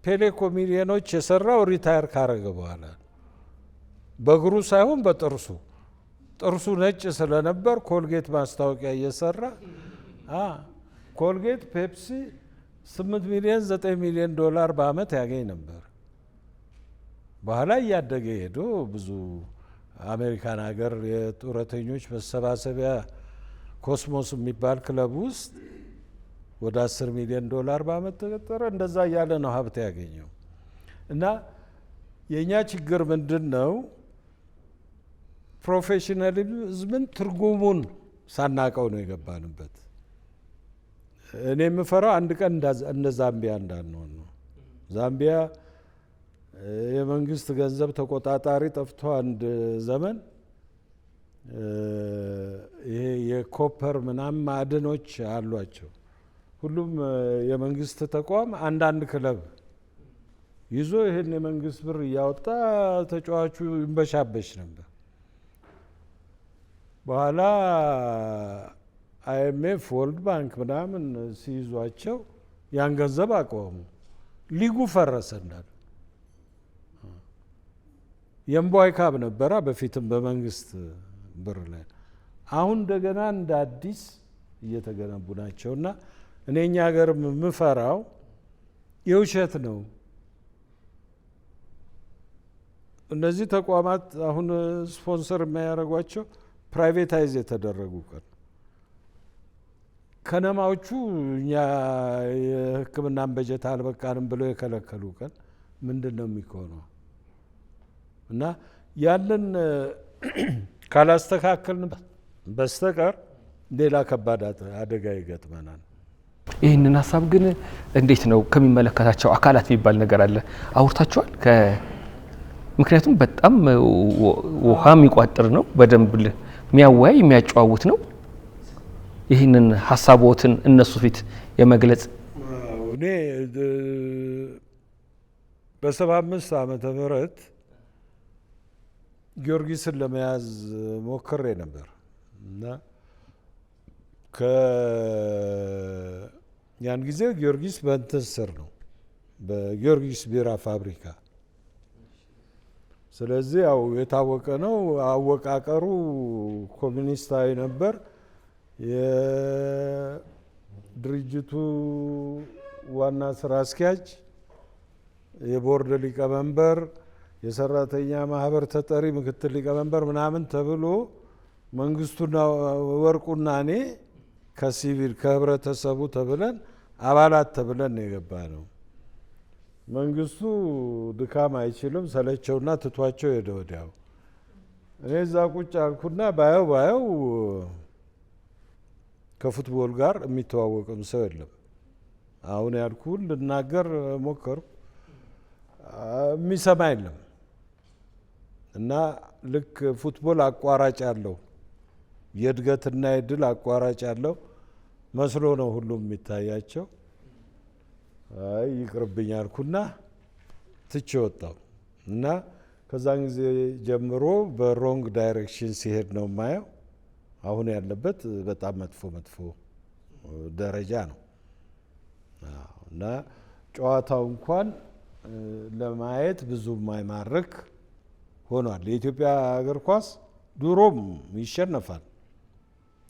ፔሌ እኮ ሚሊዮኖች የሰራው ሪታየር ካረገ በኋላ በእግሩ ሳይሆን በጥርሱ። ጥርሱ ነጭ ስለነበር ኮልጌት ማስታወቂያ እየሰራ ኮልጌት ፔፕሲ $8 ሚሊዮን $9 ሚሊዮን በአመት ያገኝ ነበር። በኋላ እያደገ ሄዶ ብዙ አሜሪካን ሀገር የጡረተኞች መሰባሰቢያ ኮስሞስ የሚባል ክለብ ውስጥ ወደ $10 ሚሊዮን በአመት ተቀጠረ። እንደዛ እያለ ነው ሀብት ያገኘው። እና የእኛ ችግር ምንድን ነው? ፕሮፌሽናሊዝምን ትርጉሙን ሳናቀው ነው የገባንበት። እኔ የምፈራው አንድ ቀን እንደ ዛምቢያ እንዳንሆን ነው። ዛምቢያ የመንግስት ገንዘብ ተቆጣጣሪ ጠፍቶ አንድ ዘመን ይሄ የኮፐር ምናምን ማዕድኖች አሏቸው። ሁሉም የመንግስት ተቋም አንዳንድ ክለብ ይዞ ይሄን የመንግስት ብር እያወጣ ተጫዋቹ ይንበሻበሽ ነበር። በኋላ አይኤምኤፍ ወርልድ ባንክ ምናምን ሲይዟቸው ያን ገንዘብ አቆሙ። ሊጉ ፈረሰ እንዳለ። የእምቧይ ካብ ነበራ በፊትም በመንግስት ብር ላይ አሁን እንደገና እንደ አዲስ እየተገነቡ ናቸውና እኔ እኛ ሀገር የምፈራው የውሸት ነው። እነዚህ ተቋማት አሁን ስፖንሰር የሚያደርጓቸው ፕራይቬታይዝ የተደረጉ ቀን ከነማዎቹ እኛ የሕክምናን በጀት አልበቃንም ብለው የከለከሉ ቀን ምንድን ነው የሚሆነው? እና ያንን ካላስተካከልን በስተቀር ሌላ ከባድ አደጋ ይገጥመናል። ይህንን ሀሳብ ግን እንዴት ነው ከሚመለከታቸው አካላት የሚባል ነገር አለ አውርታችኋል? ምክንያቱም በጣም ውሃ የሚቋጥር ነው፣ በደንብ የሚያወያይ የሚያጨዋውት ነው። ይህንን ሀሳቦትን እነሱ ፊት የመግለጽ እኔ በ75 ዓመተ ምህረት ጊዮርጊስን ለመያዝ ሞክሬ ነበር እና ያን ጊዜ ጊዮርጊስ በእንትን ስር ነው በጊዮርጊስ ቢራ ፋብሪካ። ስለዚህ ያው የታወቀ ነው። አወቃቀሩ ኮሚኒስታዊ ነበር። የድርጅቱ ዋና ስራ አስኪያጅ፣ የቦርድ ሊቀመንበር፣ የሰራተኛ ማህበር ተጠሪ ምክትል ሊቀመንበር ምናምን ተብሎ መንግስቱና ወርቁና እኔ ከሲቪል ከህብረተሰቡ ተብለን አባላት ተብለን ነው የገባ ነው። መንግስቱ ድካም አይችልም ሰለቸውና ትቷቸው ሄደ ወዲያው። እኔ እዛ ቁጭ አልኩና ባየው ከፉትቦል ጋር የሚተዋወቅም ሰው የለም። አሁን ያልኩን ልናገር ሞከርኩ፣ የሚሰማ የለም። እና ልክ ፉትቦል አቋራጭ አለው የእድገትና የድል አቋራጭ አለው መስሎ ነው ሁሉም የሚታያቸው። አይ ይቅርብኝ አልኩና ትቼ ወጣሁ። እና ከዛን ጊዜ ጀምሮ በሮንግ ዳይሬክሽን ሲሄድ ነው የማየው። አሁን ያለበት በጣም መጥፎ ደረጃ ነው። እና ጨዋታው እንኳን ለማየት ብዙም አይማርክ ሆኗል። የኢትዮጵያ እግር ኳስ ድሮም ይሸነፋል።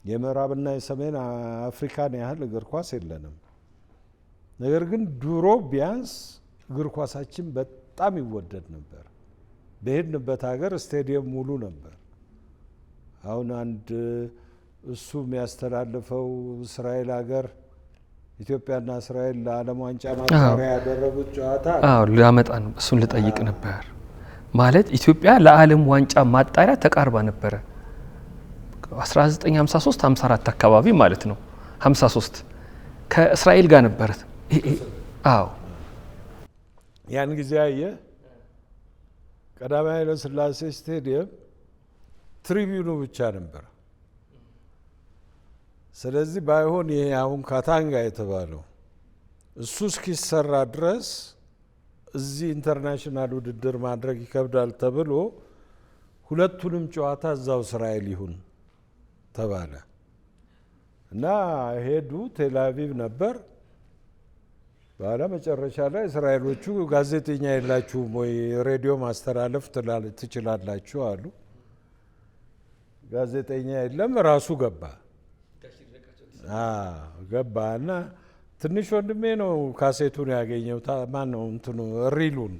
የምዕራብና የሰሜን አፍሪካን ያህል እግር ኳስ የለንም። ነገር ግን ድሮ ቢያንስ እግር ኳሳችን በጣም ይወደድ ነበር። በሄድንበት ሀገር ስቴዲየም ሙሉ ነበር። አሁን አንድ እሱ የሚያስተላልፈው እስራኤል ሀገር ኢትዮጵያና እስራኤል ለዓለም ዋንጫ ማጣሪያ ያደረጉት ጨዋታ ሊያመጣ ነው። እሱን ልጠይቅ ነበር። ማለት ኢትዮጵያ ለዓለም ዋንጫ ማጣሪያ ተቃርባ ነበረ 1953 54 አካባቢ ማለት ነው። 53 ከእስራኤል ጋር ነበረ። ያን ጊዜ አየ ቀዳማዊ ኃይለ ሥላሴ ስቴዲየም ትሪቢዩኑ ብቻ ነበር። ስለዚህ ባይሆን ይሄ አሁን ካታንጋ የተባለው እሱ እስኪሰራ ድረስ እዚህ ኢንተርናሽናል ውድድር ማድረግ ይከብዳል ተብሎ ሁለቱንም ጨዋታ እዛው እስራኤል ይሁን ተባለ እና ሄዱ። ቴልአቪቭ ነበር። በኋላ መጨረሻ ላይ እስራኤሎቹ ጋዜጠኛ የላችሁም ወይ ሬዲዮ ማስተላለፍ ትችላላችሁ አሉ። ጋዜጠኛ የለም። ራሱ ገባ እና ትንሽ ወንድሜ ነው ካሴቱን ያገኘው። ማን ነው እንትኑ ሪሉን።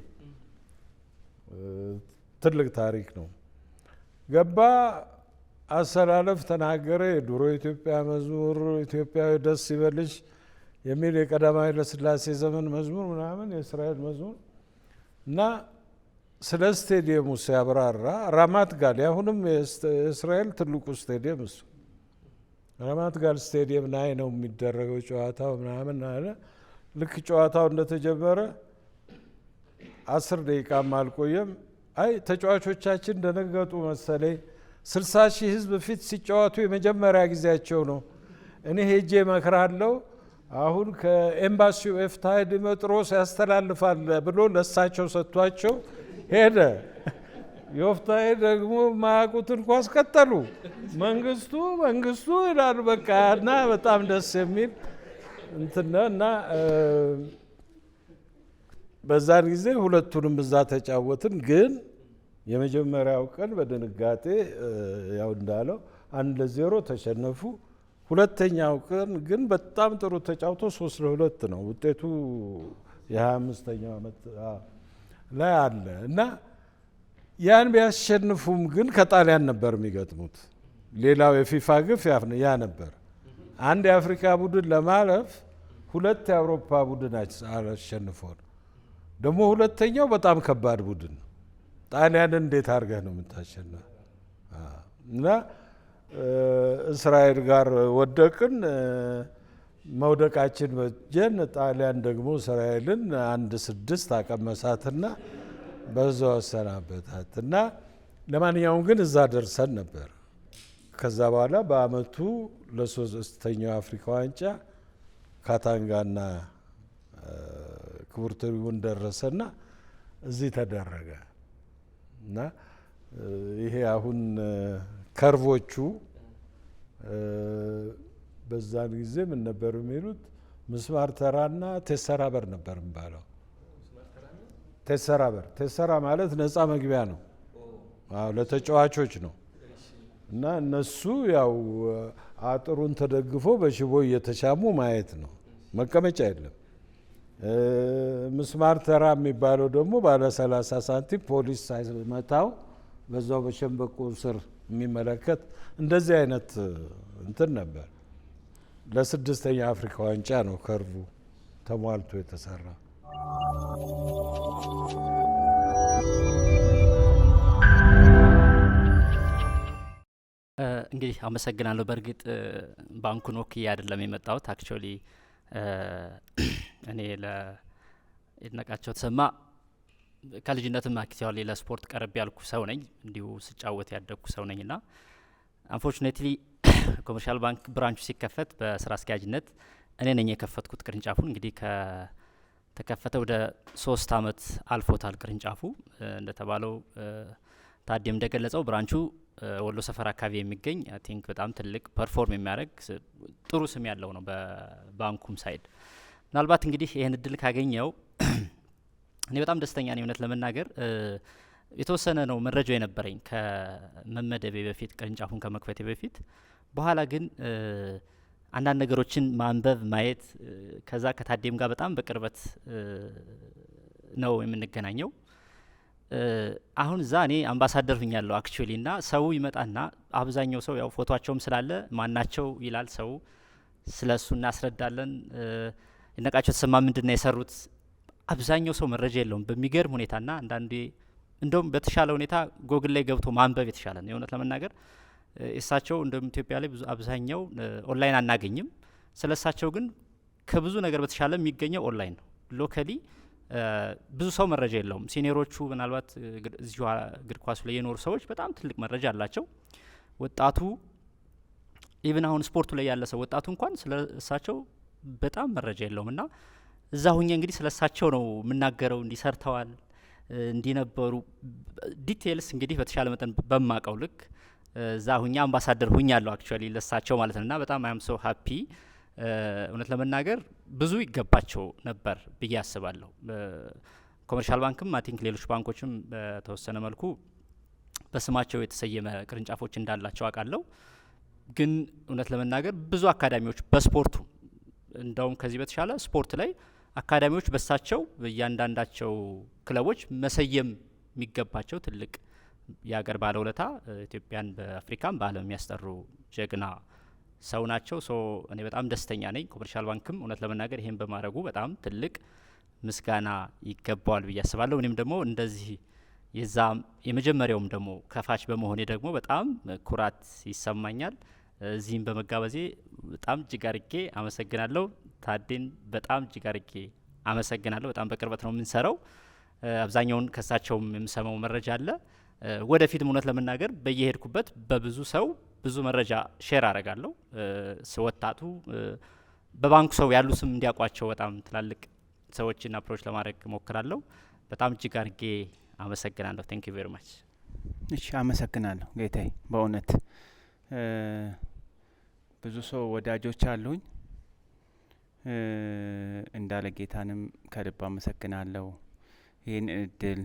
ትልቅ ታሪክ ነው። ገባ፣ አሰላለፍ ተናገረ። የድሮ ኢትዮጵያ መዝሙር ኢትዮጵያዊ ደስ ይበልሽ የሚል የቀዳማዊ ኃይለ ሥላሴ ዘመን መዝሙር ምናምን የእስራኤል መዝሙር እና ስለ ስቴዲየሙ ሲያብራራ ራማት ጋል አሁንም የእስራኤል ትልቁ ስቴዲየም እሱ ራማት ጋል ስቴዲየም ላይ ነው የሚደረገው ጨዋታው ምናምን አለ። ልክ ጨዋታው እንደተጀመረ 10 ደቂቃም አልቆየም። አይ ተጫዋቾቻችን ደነገጡ መሰለኝ 60 ሺህ ህዝብ ፊት ሲጫወቱ የመጀመሪያ ጊዜያቸው ነው። እኔ ሄጄ እመክራለሁ አሁን ከኤምባሲው ኤፍታይ ዲሜጥሮስ ያስተላልፋል ብሎ ለሳቸው ሰጥቷቸው ሄደ። ዮፍታሔ ደግሞ ማያውቁትን ኳስ ቀጠሉ። መንግስቱ ይላሉ በቃ እና በጣም ደስ የሚል እንትና እና በዛን ጊዜ ሁለቱንም እዛ ተጫወትን። ግን የመጀመሪያው ቀን በድንጋጤ ያው እንዳለው 1-0 ተሸነፉ። ሁለተኛው ቀን ግን በጣም ጥሩ ተጫውቶ 3-2 ነው ውጤቱ። የ25ኛው ዓመት ላይ አለ እና ያን ቢያሸንፉም ግን ከጣሊያን ነበር የሚገጥሙት። ሌላው የፊፋ ግፍ ያ ነበር። አንድ የአፍሪካ ቡድን ለማለፍ 2 የአውሮፓ ቡድን አሸንፈው ደግሞ ሁለተኛው በጣም ከባድ ቡድን ጣሊያንን እንዴት አድርገህ ነው የምታሸንፍ? እና እስራኤል ጋር ወደቅን። መውደቃችን በጀን። ጣሊያን ደግሞ እስራኤልን 1-6 አቀመሳትና በዛው አሰናበታት እና ለማንኛውም ግን እዛ ደርሰን ነበር። ከዛ በኋላ በአመቱ ለ3ኛው አፍሪካ ዋንጫ ካታንጋና ክቡር ትሪቡን ደረሰና እዚህ ተደረገ እና ይሄ አሁን ከርቮቹ በዛን ጊዜ ምን ነበር የሚሉት? ምስማር ተራና ቴሰራ በር ነበር የሚባለው። ቴሰራ ማለት ነፃ መግቢያ ነው። ለተጫዋቾች ነው እና እነሱ ያው አጥሩን ተደግፎ በሽቦ እየተሻሙ ማየት ነው። መቀመጫ የለም። ምስማር ተራ የሚባለው ደግሞ ባለ 30 ሳንቲም ፖሊስ ሳይመታው በዛው በሸንበቆ ስር የሚመለከት እንደዚህ አይነት እንትን ነበር። ለ6ኛ አፍሪካ ዋንጫ ነው ከርቡ ተሟልቶ የተሰራ። እንግዲህ አመሰግናለሁ። በእርግጥ ባንኩን ወክዬ አይደለም የመጣሁት። አክቹዋሊ እኔ ለይድነቃቸው ተሰማ ከልጅነትም አክቹዋሊ ለስፖርት ቀረብ ያልኩ ሰው ነኝ። እንዲሁ ስጫወት ያደግኩ ሰው ነኝና አንፎርቹኔትሊ ኮመርሻል ባንክ ብራንቹ ሲከፈት በስራ አስኪያጅነት እኔ ነኝ የከፈትኩት ቅርንጫፉን። እንግዲህ ከተከፈተ ወደ 3 አመት አልፎታል ቅርንጫፉ። እንደተባለው ታዲም እንደገለጸው ብራንቹ ወሎ ሰፈር አካባቢ የሚገኝ አይ ቲንክ በጣም ትልቅ ፐርፎርም የሚያደርግ ጥሩ ስም ያለው ነው በባንኩም ሳይድ። ምናልባት እንግዲህ ይህን እድል ካገኘው እኔ በጣም ደስተኛ ነኝ። እውነት ለመናገር የተወሰነ ነው መረጃው የነበረኝ ከመመደቤ በፊት ቅርንጫፉን ከመክፈቴ በፊት። በኋላ ግን አንዳንድ ነገሮችን ማንበብ ማየት ከዛ ከታዴም ጋር በጣም በቅርበት ነው የምንገናኘው። አሁን እዛ እኔ አምባሳደር ሁኛለሁ አክቹሊ እና ሰው ይመጣና አብዛኛው ሰው ያው ፎቶቸውም ስላለ ማናቸው ይላል ሰው ስለ እሱ እናስረዳለን። ይድነቃቸው ተሰማ ምንድነው የሰሩት አብዛኛው ሰው መረጃ የለውም በሚገርም ሁኔታና አንዳንዴ እንደውም በተሻለ ሁኔታ ጎግል ላይ ገብቶ ማንበብ የተሻለ ነው የእውነት ለመናገር። እሳቸው እንደም ኢትዮጵያ ላይ ብዙ አብዛኛው ኦንላይን አናገኝም። ስለሳቸው ግን ከብዙ ነገር በተሻለ የሚገኘው ኦንላይን ነው። ሎካሊ ብዙ ሰው መረጃ የለውም። ሲኒየሮቹ ምናልባት እዚሁ እግር ኳሱ ላይ የኖሩ ሰዎች በጣም ትልቅ መረጃ አላቸው። ወጣቱ ኢቭን አሁን ስፖርቱ ላይ ያለ ሰው ወጣቱ እንኳን ስለ እሳቸው በጣም መረጃ የለውም እና እዛ ሁኜ እንግዲህ ስለ እሳቸው ነው የምናገረው። እንዲሰርተዋል እንዲነበሩ ዲቴይልስ እንግዲህ በተሻለ መጠን በማቀው ልክ እዛ ሁኛ አምባሳደር ሁኛለሁ አክቹአሊ ለሳቸው ማለት ነውና በጣም አም ሶ ሃፒ። እውነት ለመናገር ብዙ ይገባቸው ነበር ብዬ አስባለሁ። ኮመርሻል ባንክም አይ ቲንክ ሌሎች ባንኮችም በተወሰነ መልኩ በስማቸው የተሰየመ ቅርንጫፎች እንዳላቸው አውቃለሁ። ግን እውነት ለመናገር ብዙ አካዳሚዎች በስፖርቱ እንደውም ከዚህ በተሻለ ስፖርት ላይ አካዳሚዎች በሳቸው እያንዳንዳቸው ክለቦች መሰየም የሚገባቸው ትልቅ የሀገር ባለውለታ ኢትዮጵያን በአፍሪካም በዓለም የሚያስጠሩ ጀግና ሰው ናቸው። ሶ እኔ በጣም ደስተኛ ነኝ። ኮመርሻል ባንክም እውነት ለመናገር ይሄን በማድረጉ በጣም ትልቅ ምስጋና ይገባዋል ብዬ አስባለሁ። እኔም ደግሞ እንደዚህ የዛም የመጀመሪያውም ደግሞ ከፋች በመሆኔ ደግሞ በጣም ኩራት ይሰማኛል። እዚህም በመጋበዜ በጣም እጅግ አርጌ አመሰግናለሁ። ታዴን በጣም እጅግ አርጌ አመሰግናለሁ። በጣም በቅርበት ነው የምንሰራው። አብዛኛውን ከሳቸውም የምሰማው መረጃ አለ። ወደፊትም እውነት ለመናገር በየሄድኩበት በብዙ ሰው ብዙ መረጃ ሼር አረጋለሁ። ወጣቱ በባንኩ ሰው ያሉ ስም እንዲያውቋቸው በጣም ትላልቅ ሰዎችን አፕሮች ለማድረግ እሞክራለሁ። በጣም እጅግ አርጌ አመሰግናለሁ። ቴንክ ዩ ቬሪ ማች። እሺ አመሰግናለሁ ጌታዬ። በእውነት ብዙ ሰው ወዳጆች አሉኝ። እንዳለ ጌታንም ከልብ አመሰግናለሁ ይህን እድል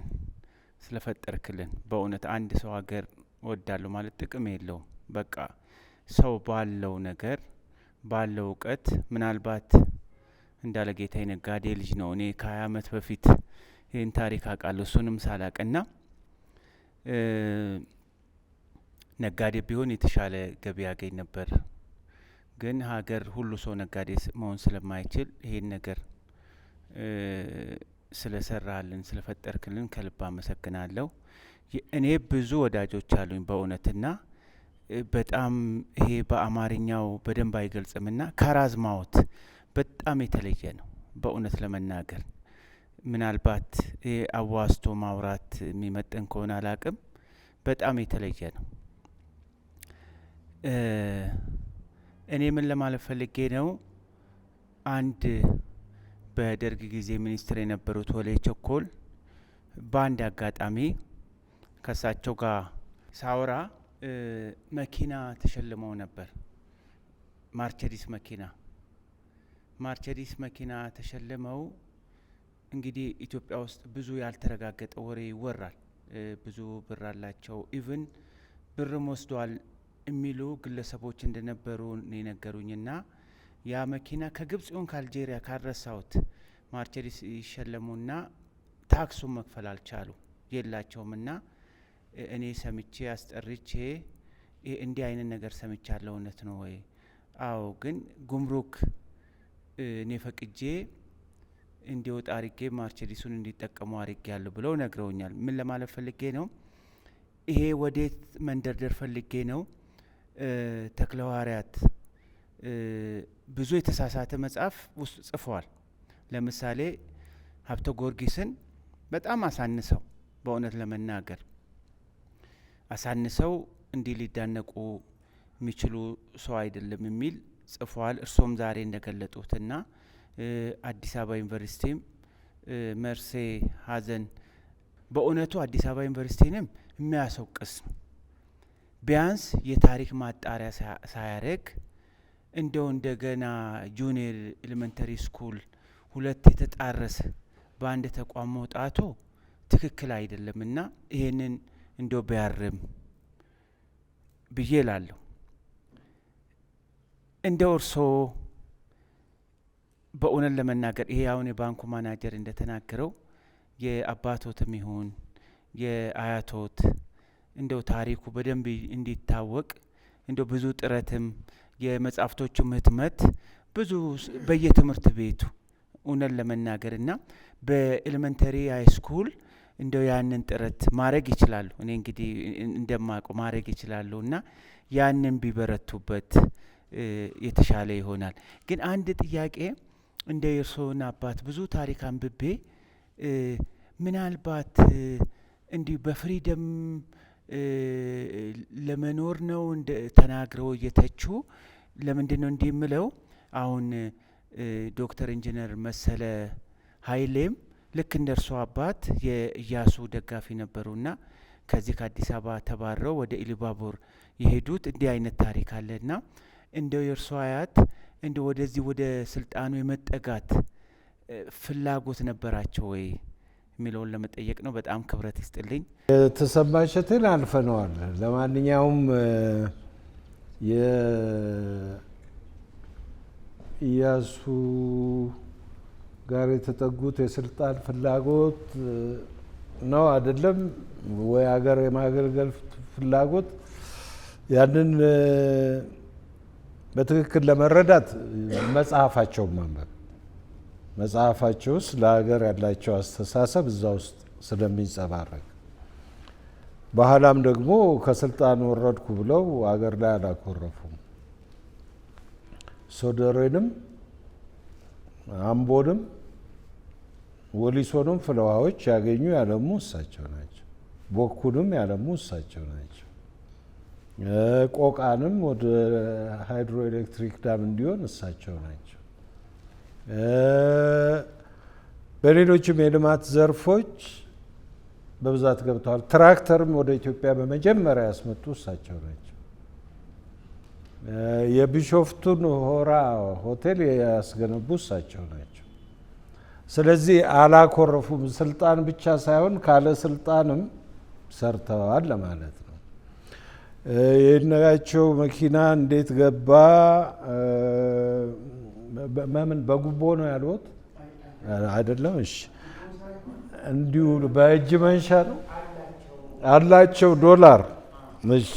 ስለፈጠርክልን። በእውነት አንድ ሰው ሀገር ወዳለሁ ማለት ጥቅም የለውም። በቃ ሰው ባለው ነገር ባለው እውቀት ምናልባት እንዳለ ጌታ ነጋዴ ልጅ ነው። እኔ ከ20 አመት በፊት ይህን ታሪክ አውቃለሁ እሱንም ሳላቅና ነጋዴ ቢሆን የተሻለ ገቢ ያገኝ ነበር። ግን ሀገር ሁሉ ሰው ነጋዴ መሆን ስለማይችል ይሄን ነገር ስለሰራልን ስለፈጠርክልን ከልብ አመሰግናለሁ። እኔ ብዙ ወዳጆች አሉኝ በእውነትና በጣም ይሄ በአማርኛው በደንብ አይገልጽምና ካራዝማዎት በጣም የተለየ ነው በእውነት ለመናገር። ምናልባት አዋስቶ ማውራት የሚመጥን ከሆነ አላቅም፣ በጣም የተለየ ነው። እኔ ምን ለማለት ፈልጌ ነው፣ አንድ በደርግ ጊዜ ሚኒስትር የነበሩት ወሌ ቸኮል በአንድ አጋጣሚ ከሳቸው ጋር ሳወራ መኪና ተሸልመው ነበር። ማርቸዲስ መኪና ተሸልመው እንግዲህ ኢትዮጵያ ውስጥ ብዙ ያልተረጋገጠ ወሬ ይወራል። ብዙ ብር አላቸው፣ ኢቭን ብርም ወስደዋል የሚሉ ግለሰቦች እንደነበሩ የነገሩኝና ያ መኪና ከግብጽ ይሁን ከአልጄሪያ ካልረሳሁት ማርቸዲስ ይሸለሙና ታክሱን መክፈል አልቻሉ የላቸውምና እኔ ሰምቼ አስጠርቼ እንዲህ አይነት ነገር ሰምቻለሁ፣ እውነት ነው ወይ? አዎ፣ ግን ጉምሩክ እኔ ፈቅጄ እንዲወጣ አርጌ ማርቸዲሱን እንዲጠቀሙ አርጌ ያለሁ ብለው ነግረውኛል። ምን ለማለት ፈልጌ ነው? ይሄ ወዴት መንደርደር ፈልጌ ነው? ተክለሐዋርያት ብዙ የተሳሳተ መጽሐፍ ውስጥ ጽፏል። ለምሳሌ ሀብተ ጊዮርጊስን በጣም አሳንሰው፣ በእውነት ለመናገር አሳንሰው እንዲህ ሊዳነቁ የሚችሉ ሰው አይደለም የሚል ጽፏል። እርሶም ዛሬ እንደገለጡትና አዲስ አበባ ዩኒቨርሲቲም መርሴ ሀዘን በእውነቱ አዲስ አበባ ዩኒቨርሲቲንም የሚያስወቅስ ነው። ቢያንስ የታሪክ ማጣሪያ ሳያረግ እንደው እንደገና ጁኒየር ኤሌመንተሪ ስኩል ሁለት የተጣረሰ በአንድ ተቋም መውጣቱ ትክክል አይደለምና ይሄንን እንደው ቢያርም ብዬ እላለሁ። እንደ እርሶ በእውነት ለመናገር ይሄ አሁን የባንኩ ማናጀር እንደተናገረው የአባቶትም ይሁን የአያቶት እንደው ታሪኩ በደንብ እንዲታወቅ እንደው ብዙ ጥረትም የመጻፍቶቹም ህትመት ብዙ በየትምህርት ቤቱ እውነት ለመናገርና በኤሌመንተሪ ሃይ ስኩል እንደው ያንን ጥረት ማድረግ ይችላሉ። እኔ እንግዲህ እንደማውቀው ማድረግ ይችላሉና ያንን ቢበረቱበት የተሻለ ይሆናል። ግን አንድ ጥያቄ እንደ የእርሶን አባት ብዙ ታሪክ አንብቤ ምናልባት እንዲህ በፍሪደም ለመኖር ነው እንደ ተናግረው እየተቹ ለምንድነው እንዲህ የምለው? አሁን ዶክተር ኢንጂነር መሰለ ኃይሌም ልክ እንደ እርሶ አባት የኢያሱ ደጋፊ ነበሩና ከዚህ ከአዲስ አበባ ተባረው ወደ ኢሉባቦር የሄዱት እንዲህ አይነት ታሪክ አለና እንደው የእርሶ አያት እንደው ወደዚህ ወደ ስልጣኑ የመጠጋት ፍላጎት ነበራቸው ወይ የሚለውን ለመጠየቅ ነው። በጣም ክብረት ይስጥልኝ። ተሰማ እሸቴን አልፈነዋል። ለማንኛውም የኢያሱ ጋር የተጠጉት የስልጣን ፍላጎት ነው አይደለም ወይ ሀገር የማገልገል ፍላጎት፣ ያንን በትክክል ለመረዳት መጽሐፋቸው ማንበብ፣ መጽሐፋቸው ውስጥ ለሀገር ያላቸው አስተሳሰብ እዛ ውስጥ ስለሚንጸባረቅ፣ በኋላም ደግሞ ከስልጣን ወረድኩ ብለው ሀገር ላይ አላኮረፉም። ሶደሬንም አምቦንም ወሊሶንም ፍለውሃዎች ያገኙ ያለሙ እሳቸው ናቸው። ቦኩንም ያለሙ እሳቸው ናቸው። ቆቃንም ወደ ሃይድሮ ኤሌክትሪክ ዳም እንዲሆን እሳቸው ናቸው። በሌሎችም የልማት ዘርፎች በብዛት ገብተዋል። ትራክተርም ወደ ኢትዮጵያ በመጀመሪያ ያስመጡ እሳቸው ናቸው። የቢሾፍቱን ሆራ ሆቴል ያስገነቡ እሳቸው ናቸው። ስለዚህ አላኮረፉም። ስልጣን ብቻ ሳይሆን ካለ ስልጣንም ሰርተዋል ለማለት ነው። የይድነቃቸው መኪና እንዴት ገባ? ምን በጉቦ ነው ያሉት? አይደለም። እሺ፣ እንዲሁ በእጅ መንሻ ነው አላቸው ዶላር። እሺ፣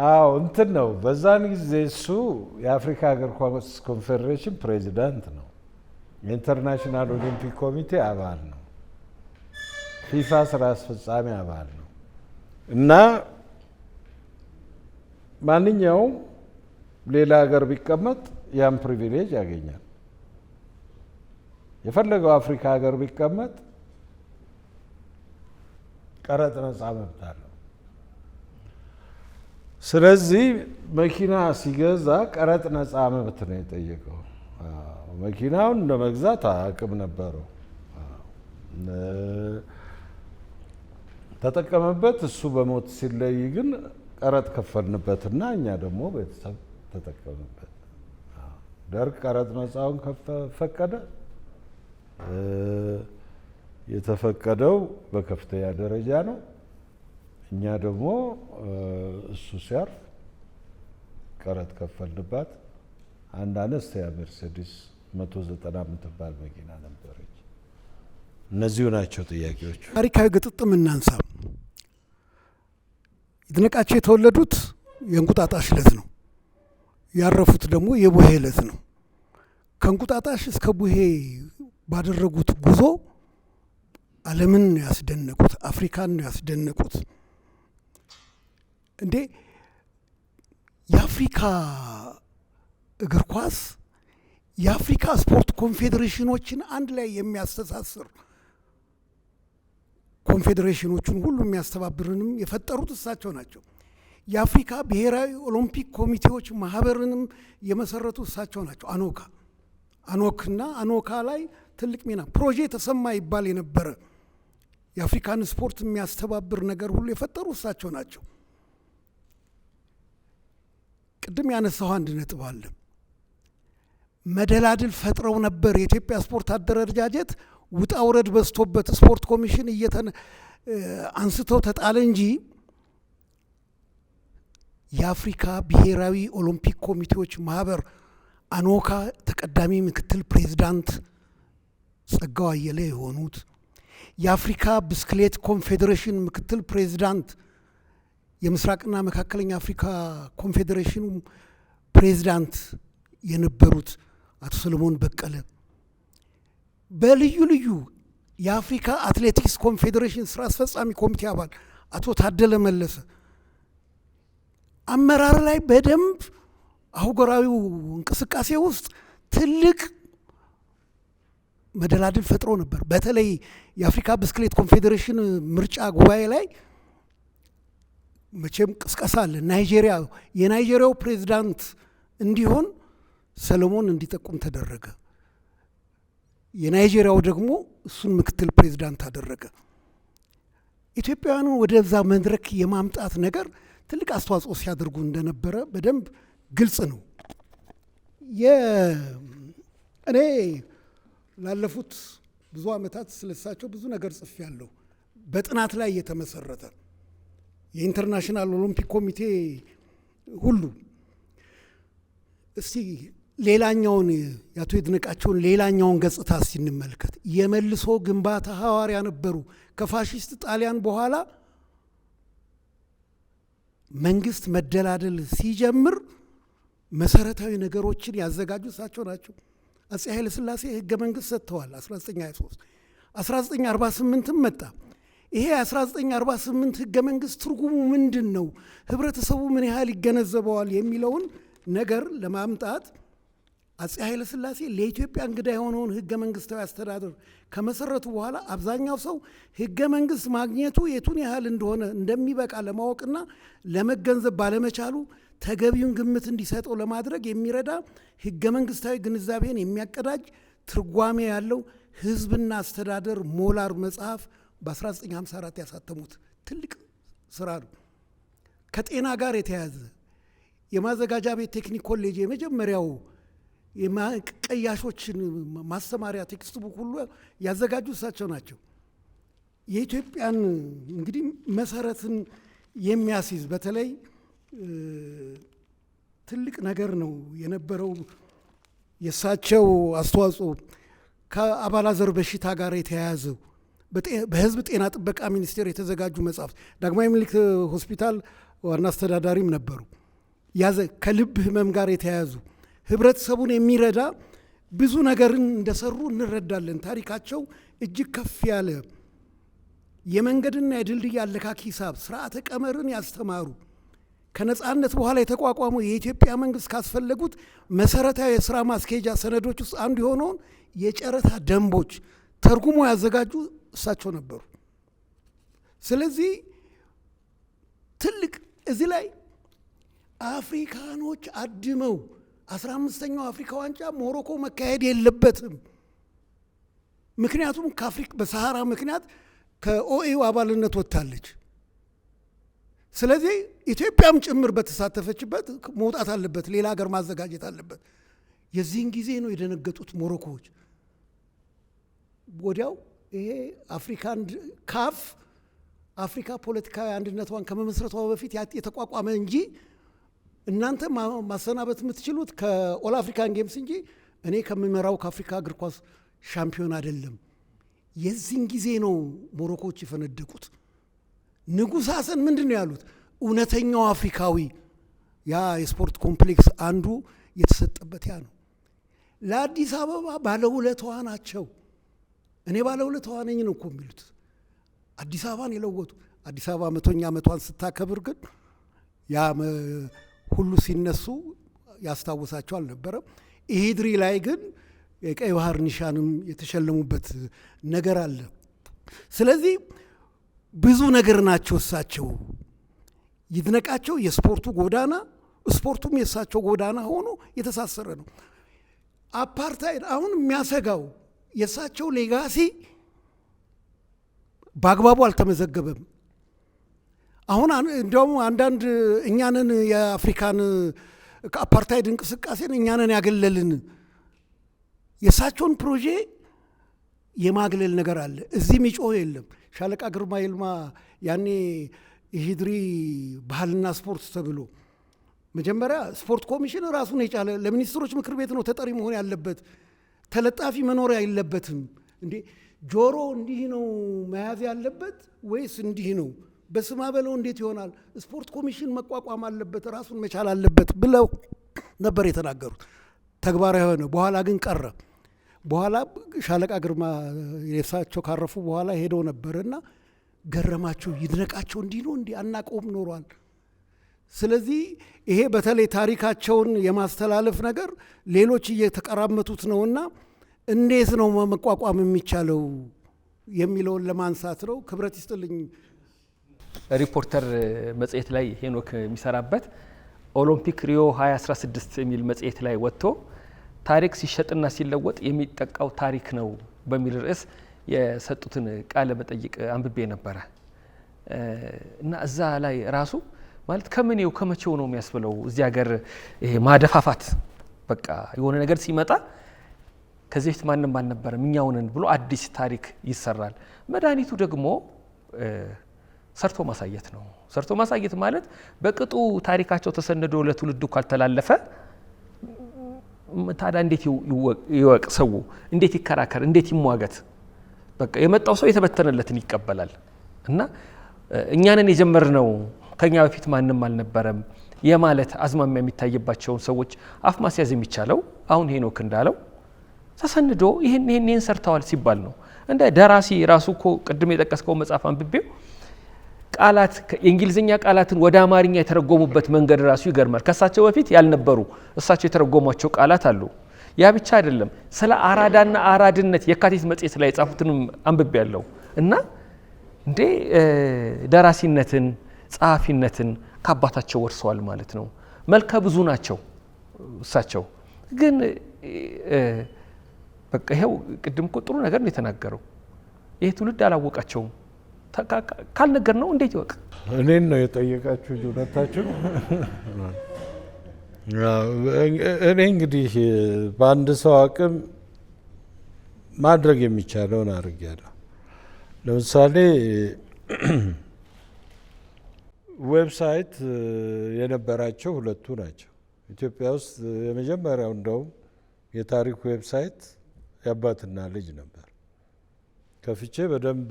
አዎ እንትን ነው። በዛን ጊዜ እሱ የአፍሪካ እግር ኳስ ኮንፌዴሬሽን ፕሬዚዳንት ነው። የኢንተርናሽናል ኦሊምፒክ ኮሚቴ አባል ነው። ፊፋ ስራ አስፈጻሚ አባል ነው እና ማንኛውም ሌላ ሀገር ቢቀመጥ ያን ፕሪቪሌጅ ያገኛል። የፈለገው አፍሪካ ሀገር ቢቀመጥ ቀረጥ ነጻ መብት አለው። ስለዚህ መኪና ሲገዛ ቀረጥ ነጻ መብት ነው የጠየቀው። መኪናውን ለመግዛት አቅም ነበረው፣ ተጠቀመበት። እሱ በሞት ሲለይ ግን ቀረጥ ከፈልንበትና እኛ ደግሞ ቤተሰብ ተጠቀምበት። ደርግ ቀረጥ ነጻውን ፈቀደ። የተፈቀደው በከፍተኛ ደረጃ ነው። እኛ ደግሞ እሱ ሲያርፍ ቀረጥ ከፈልንባት። አንድ አነስተኛ ሜርሴዲስ 190 የምትባል መኪና ነበረች። እነዚሁ ናቸው ጥያቄዎቹ። ታሪካዊ ግጥጥም እናንሳ። ይድነቃቸው የተወለዱት የእንቁጣጣሽ ዕለት ነው። ያረፉት ደግሞ የቡሄ ዕለት ነው። ከእንቁጣጣሽ እስከ ቡሄ ባደረጉት ጉዞ ዓለምን ነው ያስደነቁት፣ አፍሪካን ነው ያስደነቁት። እንዴ የአፍሪካ እግር ኳስ የአፍሪካ ስፖርት ኮንፌዴሬሽኖችን አንድ ላይ የሚያስተሳስር ኮንፌዴሬሽኖቹን ሁሉ የሚያስተባብርንም የፈጠሩት እሳቸው ናቸው። የአፍሪካ ብሔራዊ ኦሎምፒክ ኮሚቴዎች ማህበርንም የመሰረቱ እሳቸው ናቸው። አኖክና አኖካ ላይ ትልቅ ሚና ፕሮጄ ተሰማ ይባል የነበረ የአፍሪካን ስፖርት የሚያስተባብር ነገር ሁሉ የፈጠሩ እሳቸው ናቸው። ቅድም ያነሳው አንድ ነጥብ አለ። መደላድል ፈጥረው ነበር። የኢትዮጵያ ስፖርት አደረጃጀት ውጣ ውረድ በዝቶበት ስፖርት ኮሚሽን አንስተው ተጣለ እንጂ የአፍሪካ ብሔራዊ ኦሎምፒክ ኮሚቴዎች ማህበር አኖካ ተቀዳሚ ምክትል ፕሬዝዳንት ጸጋው አየለ የሆኑት፣ የአፍሪካ ብስክሌት ኮንፌዴሬሽን ምክትል ፕሬዝዳንት፣ የምስራቅና መካከለኛ አፍሪካ ኮንፌዴሬሽኑ ፕሬዝዳንት የነበሩት አቶ ሰለሞን በቀለ፣ በልዩ ልዩ የአፍሪካ አትሌቲክስ ኮንፌዴሬሽን ስራ አስፈጻሚ ኮሚቴ አባል አቶ ታደለ መለሰ አመራር ላይ በደንብ አህጉራዊው እንቅስቃሴ ውስጥ ትልቅ መደላድል ፈጥሮ ነበር። በተለይ የአፍሪካ ብስክሌት ኮንፌዴሬሽን ምርጫ ጉባኤ ላይ መቼም ቅስቀሳ አለ። የናይጄሪያው ፕሬዝዳንት እንዲሆን ሰለሞን እንዲጠቁም ተደረገ። የናይጄሪያው ደግሞ እሱን ምክትል ፕሬዝዳንት አደረገ። ኢትዮጵያውያኑ ወደዛ መድረክ የማምጣት ነገር ትልቅ አስተዋጽኦ ሲያደርጉ እንደነበረ በደንብ ግልጽ ነው። እኔ ላለፉት ብዙ ዓመታት ስለሳቸው ብዙ ነገር ጽፌያለሁ፣ በጥናት ላይ የተመሰረተ የኢንተርናሽናል ኦሎምፒክ ኮሚቴ ሁሉ። እስቲ ሌላኛውን የአቶ ይድነቃቸውን ሌላኛውን ገጽታ ስንመልከት የመልሶ ግንባታ ሐዋርያ ነበሩ። ከፋሺስት ጣሊያን በኋላ መንግስት መደላደል ሲጀምር መሰረታዊ ነገሮችን ያዘጋጁ እሳቸው ናቸው። አጼ ኃይለ ሥላሴ ህገ መንግስት ሰጥተዋል 1923። 1948ም መጣ። ይሄ 1948 ህገ መንግስት ትርጉሙ ምንድን ነው፣ ህብረተሰቡ ምን ያህል ይገነዘበዋል የሚለውን ነገር ለማምጣት አጼ ኃይለ ሥላሴ ለኢትዮጵያ እንግዳ የሆነውን ህገ መንግስታዊ አስተዳደር ከመሰረቱ በኋላ አብዛኛው ሰው ህገ መንግስት ማግኘቱ የቱን ያህል እንደሆነ እንደሚበቃ ለማወቅና ለመገንዘብ ባለመቻሉ ተገቢውን ግምት እንዲሰጠው ለማድረግ የሚረዳ ህገ መንግስታዊ ግንዛቤን የሚያቀዳጅ ትርጓሜ ያለው ህዝብና አስተዳደር ሞላር መጽሐፍ በ1954 ያሳተሙት ትልቅ ስራ ነው። ከጤና ጋር የተያያዘ የማዘጋጃ ቤት ቴክኒክ ኮሌጅ የመጀመሪያው የቀያሾችን ማስተማሪያ ቴክስት ቡክ ሁሉ ያዘጋጁ እሳቸው ናቸው። የኢትዮጵያን እንግዲህ መሰረትን የሚያስይዝ በተለይ ትልቅ ነገር ነው የነበረው የእሳቸው አስተዋጽኦ። ከአባላዘር በሽታ ጋር የተያያዘው በህዝብ ጤና ጥበቃ ሚኒስቴር የተዘጋጁ መጽሐፍት፣ ዳግማዊ ምኒልክ ሆስፒታል ዋና አስተዳዳሪም ነበሩ። ከልብ ህመም ጋር የተያያዙ ህብረተሰቡን የሚረዳ ብዙ ነገርን እንደሰሩ እንረዳለን። ታሪካቸው እጅግ ከፍ ያለ የመንገድና የድልድይ አለካኪ ሂሳብ ስርዓተ ቀመርን ያስተማሩ፣ ከነጻነት በኋላ የተቋቋመው የኢትዮጵያ መንግስት ካስፈለጉት መሰረታዊ የስራ ማስኬጃ ሰነዶች ውስጥ አንዱ የሆነውን የጨረታ ደንቦች ተርጉሞ ያዘጋጁ እሳቸው ነበሩ። ስለዚህ ትልቅ እዚህ ላይ አፍሪካኖች አድመው 15ኛው አፍሪካ ዋንጫ ሞሮኮ መካሄድ የለበትም፣ ምክንያቱም በሰሃራ ምክንያት ከኦኤዩ አባልነት ወጥታለች። ስለዚህ ኢትዮጵያም ጭምር በተሳተፈችበት መውጣት አለበት፣ ሌላ ሀገር ማዘጋጀት አለበት። የዚህን ጊዜ ነው የደነገጡት ሞሮኮዎች። ወዲያው ይሄ ካፍ አፍሪካ ፖለቲካዊ አንድነቷን ከመመስረቷ በፊት የተቋቋመ እንጂ እናንተ ማሰናበት የምትችሉት ከኦል አፍሪካን ጌምስ እንጂ እኔ ከምመራው ከአፍሪካ እግር ኳስ ሻምፒዮን አይደለም። የዚህን ጊዜ ነው ሞሮኮዎች የፈነደቁት። ንጉሥ ሐሰን ምንድን ነው ያሉት? እውነተኛው አፍሪካዊ ያ የስፖርት ኮምፕሌክስ አንዱ የተሰጠበት ያ ነው። ለአዲስ አበባ ባለውለታዋ ናቸው። እኔ ባለውለታዋ ነኝ ነው እኮ የሚሉት። አዲስ አበባን የለወጡ። አዲስ አበባ 100ኛ ዓመቷን ስታከብር ግን ያ ሁሉ ሲነሱ ያስታውሳቸው አልነበረም። ኢሂድሪ ላይ ግን የቀይ ባህር ኒሻንም የተሸለሙበት ነገር አለ። ስለዚህ ብዙ ነገር ናቸው እሳቸው። ይድነቃቸው የስፖርቱ ጎዳና፣ ስፖርቱም የእሳቸው ጎዳና ሆኖ የተሳሰረ ነው። አፓርታይድ አሁን የሚያሰጋው የእሳቸው ሌጋሲ በአግባቡ አልተመዘገበም። አሁን እንዲያውም አንዳንድ እኛንን የአፍሪካን አፓርታይድ እንቅስቃሴን እኛንን ያገለልን የእሳቸውን ፕሮጄ የማግለል ነገር አለ። እዚህ ሚጮህ የለም። ሻለቃ ግርማ ይልማ ያኔ የሂድሪ ባህልና ስፖርት ተብሎ መጀመሪያ ስፖርት ኮሚሽን ራሱን የቻለ ለሚኒስትሮች ምክር ቤት ነው ተጠሪ መሆን ያለበት። ተለጣፊ መኖር የለበትም። እንዴ ጆሮ እንዲህ ነው መያዝ ያለበት ወይስ እንዲህ ነው? በስማ በለው እንዴት ይሆናል? ስፖርት ኮሚሽን መቋቋም አለበት፣ ራሱን መቻል አለበት ብለው ነበር የተናገሩት። ተግባራዊ ሆነ። በኋላ ግን ቀረ። በኋላ ሻለቃ ግርማ የሳቸው ካረፉ በኋላ ሄደው ነበርና ገረማቸው። ይድነቃቸው እንዲህ ነው እንዲህ አናቀውም ኖሯል። ስለዚህ ይሄ በተለይ ታሪካቸውን የማስተላለፍ ነገር ሌሎች እየተቀራመቱት ነውና እንዴት ነው መቋቋም የሚቻለው የሚለውን ለማንሳት ነው። ክብረት ይስጥልኝ። ሪፖርተር መጽሔት ላይ ሄኖክ የሚሰራበት ኦሎምፒክ ሪዮ 2016 የሚል መጽሔት ላይ ወጥቶ ታሪክ ሲሸጥና ሲለወጥ የሚጠቃው ታሪክ ነው በሚል ርዕስ የሰጡትን ቃለ መጠይቅ አንብቤ ነበረ እና እዛ ላይ ራሱ ማለት ከምኔው ከመቼው ነው የሚያስብለው እዚህ ሀገር ይሄ ማደፋፋት በቃ የሆነ ነገር ሲመጣ ከዚህ በፊት ማንም አልነበረም እኛው ነን ብሎ አዲስ ታሪክ ይሰራል። መድኃኒቱ ደግሞ ሰርቶ ማሳየት ነው። ሰርቶ ማሳየት ማለት በቅጡ ታሪካቸው ተሰንዶ ለትውልዱ ካልተላለፈ ታዲያ እንዴት ይወቅ ሰው? እንዴት ይከራከር? እንዴት ይሟገት? በቃ የመጣው ሰው የተበተነለትን ይቀበላል። እና እኛንን የጀመርነው ከኛ በፊት ማንም አልነበረም የማለት አዝማሚያ የሚታይባቸውን ሰዎች አፍ ማስያዝ የሚቻለው አሁን ሄኖክ እንዳለው ተሰንዶ ይሄን ሰርተዋል ሲባል ነው። እንደ ደራሲ ራሱ እኮ ቅድም የጠቀስከው መጽሐፍ አንብቤው ቃላት የእንግሊዝኛ ቃላትን ወደ አማርኛ የተረጎሙበት መንገድ ራሱ ይገርማል። ከሳቸው በፊት ያልነበሩ እሳቸው የተረጎሟቸው ቃላት አሉ። ያ ብቻ አይደለም፣ ስለ አራዳና አራድነት የካቲት መጽሔት ላይ የጻፉትንም አንብቤ ያለው እና እንዴ ደራሲነትን ጸሐፊነትን ከአባታቸው ወርሰዋል ማለት ነው። መልከ ብዙ ናቸው እሳቸው። ግን በቃ ይሄው ቅድም እኮ ጥሩ ነገር ነው የተናገረው። ይሄ ትውልድ አላወቃቸውም። ካልነገር ነው እንዴት ይወቅ? እኔን ነው የጠየቃችሁ ሁለታችሁ። እኔ እንግዲህ በአንድ ሰው አቅም ማድረግ የሚቻለውን አድርጌያለሁ። ለምሳሌ ዌብሳይት የነበራቸው ሁለቱ ናቸው። ኢትዮጵያ ውስጥ የመጀመሪያው እንደውም የታሪክ ዌብሳይት የአባትና ልጅ ነበር። ከፍቼ በደንብ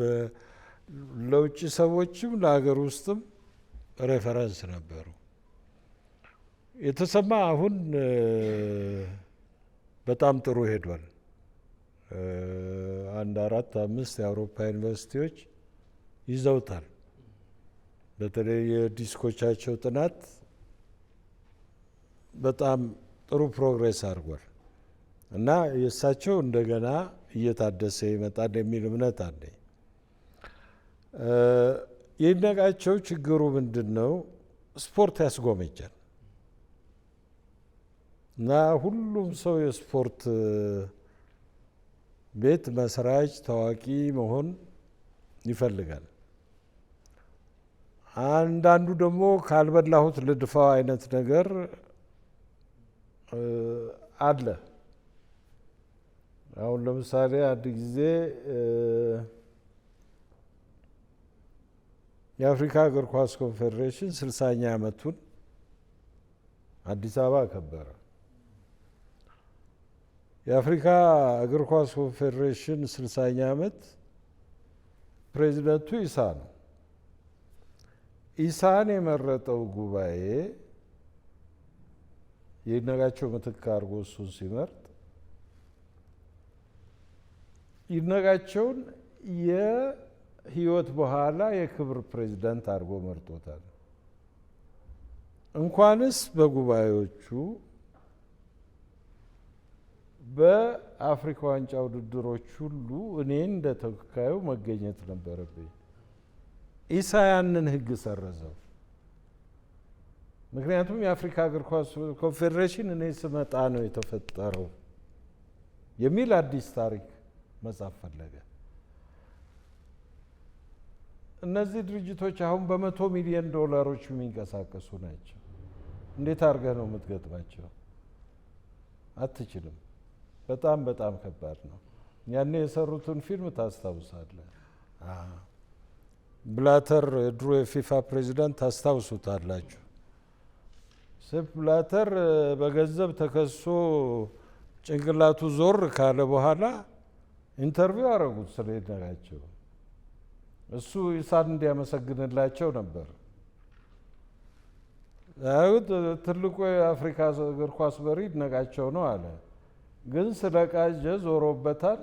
ለውጭ ሰዎችም ለሀገር ውስጥም ሬፈረንስ ነበሩ። የተሰማ አሁን በጣም ጥሩ ሄዷል። 1 4 5 የአውሮፓ ዩኒቨርሲቲዎች ይዘውታል። በተለይ የዲስኮቻቸው ጥናት በጣም ጥሩ ፕሮግሬስ አድርጓል እና የእሳቸው እንደገና እየታደሰ ይመጣል የሚል እምነት አለኝ። ይድነቃቸው ችግሩ ምንድን ነው? ስፖርት ያስጎመጃል እና ሁሉም ሰው የስፖርት ቤት መስራች ታዋቂ መሆን ይፈልጋል። አንዳንዱ ደግሞ ካልበላሁት ልድፋው አይነት ነገር አለ። አሁን ለምሳሌ አንድ ጊዜ የአፍሪካ እግር ኳስ ኮንፌዴሬሽን 60ኛ ዓመቱን አዲስ አበባ አከበረ። የአፍሪካ እግር ኳስ ኮንፌዴሬሽን 60ኛ ዓመት ፕሬዚደንቱ ኢሳ ነው። ኢሳን የመረጠው ጉባኤ ይድነቃቸው ምትክ አድርጎ እሱን ሲመርጥ ይድነቃቸውን የህይወት በኋላ የክብር ፕሬዚዳንት አድርጎ መርጦታል። እንኳንስ በጉባኤዎቹ በአፍሪካ ዋንጫ ውድድሮች ሁሉ እኔ እንደ ተወካዩ መገኘት ነበረብኝ። ኢሳ ያንን ህግ ሰረዘው። ምክንያቱም የአፍሪካ እግር ኳስ ኮንፌዴሬሽን እኔ ስመጣ ነው የተፈጠረው የሚል አዲስ ታሪክ መጻፍ ፈለገ። እነዚህ ድርጅቶች አሁን በ100 ሚሊዮን ዶላሮች የሚንቀሳቀሱ ናቸው። እንዴት አድርገህ ነው የምትገጥማቸው? አትችልም። በጣም በጣም ከባድ ነው። ያኔ የሰሩትን ፊልም ታስታውሳለህ? ብላተር የድሮ የፊፋ ፕሬዚዳንት ታስታውሱታላችሁ። ሴፕ ብላተር በገንዘብ ተከሶ ጭንቅላቱ ዞር ካለ በኋላ ኢንተርቪው አደረጉት ስለ ይድነቃቸው። እሱ ኢሳት እንዲያመሰግንላቸው ነበር። ትልቁ የአፍሪካ እግር ኳስ መሪ ይድነቃቸው ነው አለ። ግን ስለ ቃጀ ዞሮበታል።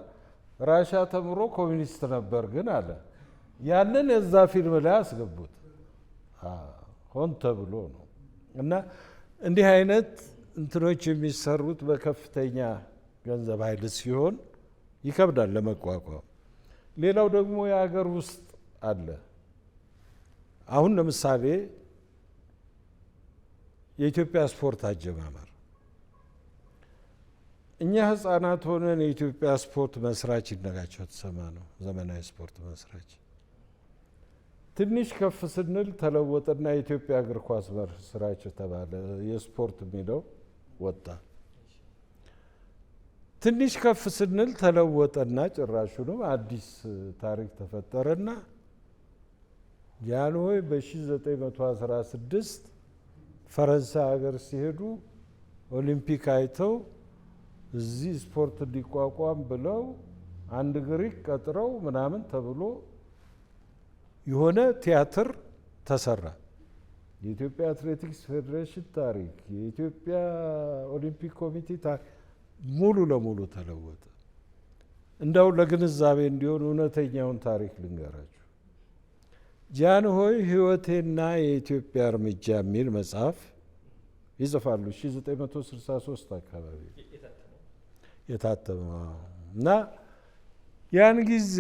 ራሻ ተምሮ ኮሚኒስት ነበር ግን አለ። ያንን የዛ ፊልም ላይ አስገቡት። ሆን ተብሎ ነው። እና እንዲህ አይነት እንትኖች የሚሰሩት በከፍተኛ ገንዘብ ኃይል ሲሆን ይከብዳል ለመቋቋም። ሌላው ደግሞ የሀገር ውስጥ አለ። አሁን ለምሳሌ የኢትዮጵያ ስፖርት አጀማመር እኛ ህፃናት ሆነን የኢትዮጵያ ስፖርት መስራች ይድነቃቸው ተሰማ ነው ዘመናዊ ስፖርት መስራች። ትንሽ ከፍ ስንል ተለወጠና የኢትዮጵያ እግር ኳስ መስራች ተባለ። የስፖርት የሚለው ወጣ። ትንሽ ከፍ ስንል ተለወጠና ጭራሹንም አዲስ ታሪክ ተፈጠረና ጃንሆይ በ1916 ፈረንሳይ ሀገር ሲሄዱ ኦሊምፒክ አይተው እዚህ ስፖርት እንዲቋቋም ብለው አንድ ግሪክ ቀጥረው ምናምን ተብሎ የሆነ ቲያትር ተሰራ። የኢትዮጵያ አትሌቲክስ ፌዴሬሽን ታሪክ፣ የኢትዮጵያ ኦሊምፒክ ኮሚቴ ታሪክ ሙሉ ለሙሉ ተለወጠ። እንዳው ለግንዛቤ እንዲሆን እውነተኛውን ታሪክ ልንገራችሁ። ጃንሆይ ሕይወቴና የኢትዮጵያ እርምጃ የሚል መጽሐፍ ይጽፋሉ። 1963 አካባቢ የታተመ እና ያን ጊዜ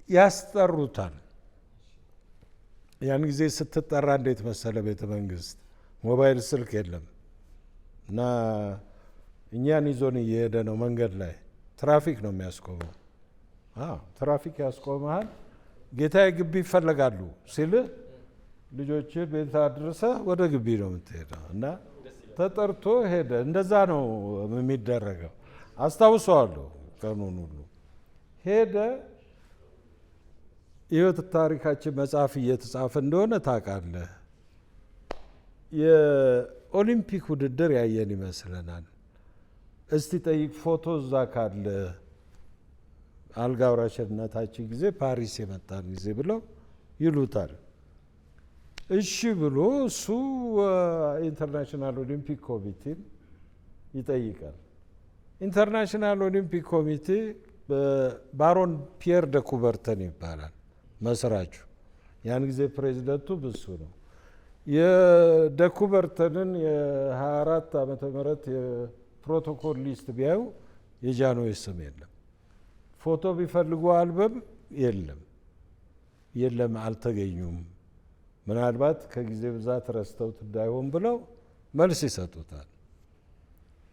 ያስጠሩታል። ያን ጊዜ ስትጠራ እንዴት መሰለ ቤተ መንግስት ሞባይል ስልክ የለም እና እኛን ይዞን እየሄደ ነው። መንገድ ላይ ትራፊክ ነው የሚያስቆመው። ትራፊክ ያስቆመሃል። ጌታዬ ግቢ ይፈለጋሉ ሲል ልጆች ቤት አድርሰህ ወደ ግቢ ነው የምትሄደው እና ተጠርቶ ሄደ። እንደዛ ነው የሚደረገው። አስታውሰዋለሁ ቀኑን ሁሉ ሄደ። የህይወት ታሪካችን መጽሐፍ እየተጻፈ እንደሆነ ታውቃለህ። የኦሊምፒክ ውድድር ያየን ይመስለናል። እስቲ ጠይቅ ፎቶ እዛ ካለ አልጋ ወራሽነታችን ጊዜ ፓሪስ የመጣን ጊዜ ብለው ይሉታል። እሺ ብሎ እሱ ኢንተርናሽናል ኦሊምፒክ ኮሚቴን ይጠይቃል። ኢንተርናሽናል ኦሊምፒክ ኮሚቴ ባሮን ፒየር ደ ኩበርተን ይባላል መስራቹ። ያን ጊዜ ፕሬዚደንቱ ብሱ ነው። የደኩበርተንን የ24 ዓመተ ምህረት የፕሮቶኮል ሊስት ቢያዩ የጃንሆይ ስም የለም። ፎቶ ቢፈልጉ አልበም የለም፣ አልተገኙም። ምናልባት ከጊዜ ብዛት ረስተውት እንዳይሆን ብለው መልስ ይሰጡታል።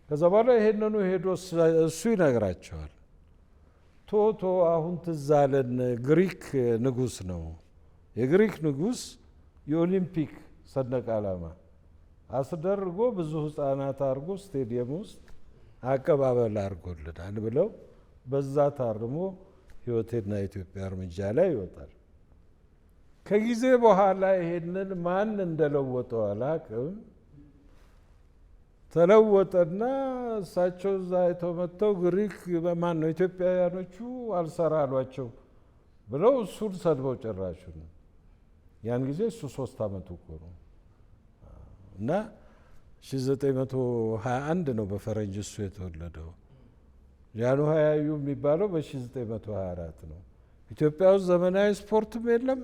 ከዛ በኋላ ይሄንኑ ሄዶ እሱ ይነግራቸዋል። ቶቶ አሁን ትዝ አለን፣ ግሪክ ንጉስ ነው። የግሪክ ንጉስ የኦሊምፒክ ሰንደቅ ዓላማ አስደርጎ ብዙ ህፃናት አድርጎ ስቴዲየም ውስጥ አቀባበል አድርጎልናል ብለው በዛ ታርሞ ሕይወቴና ኢትዮጵያ እርምጃ ላይ ይወጣል። ከጊዜ በኋላ ይሄንን ማን እንደለወጠው አላውቅም። ተለወጠና እሳቸው እዛ አይተው መጥተው ግሪክ ማን ነው ኢትዮጵያውያኖቹ አልሰራ አሏቸው ብለው እሱን ሰድበው ጭራሹ ነው። ያን ጊዜ እሱ 3 ዓመቱ እኮ ነው እና 1921 ነው በፈረንጅ እሱ የተወለደው። ጃንሆይ ያዩ የሚባለው በ1924 ነው። ኢትዮጵያ ውስጥ ዘመናዊ ስፖርትም የለም።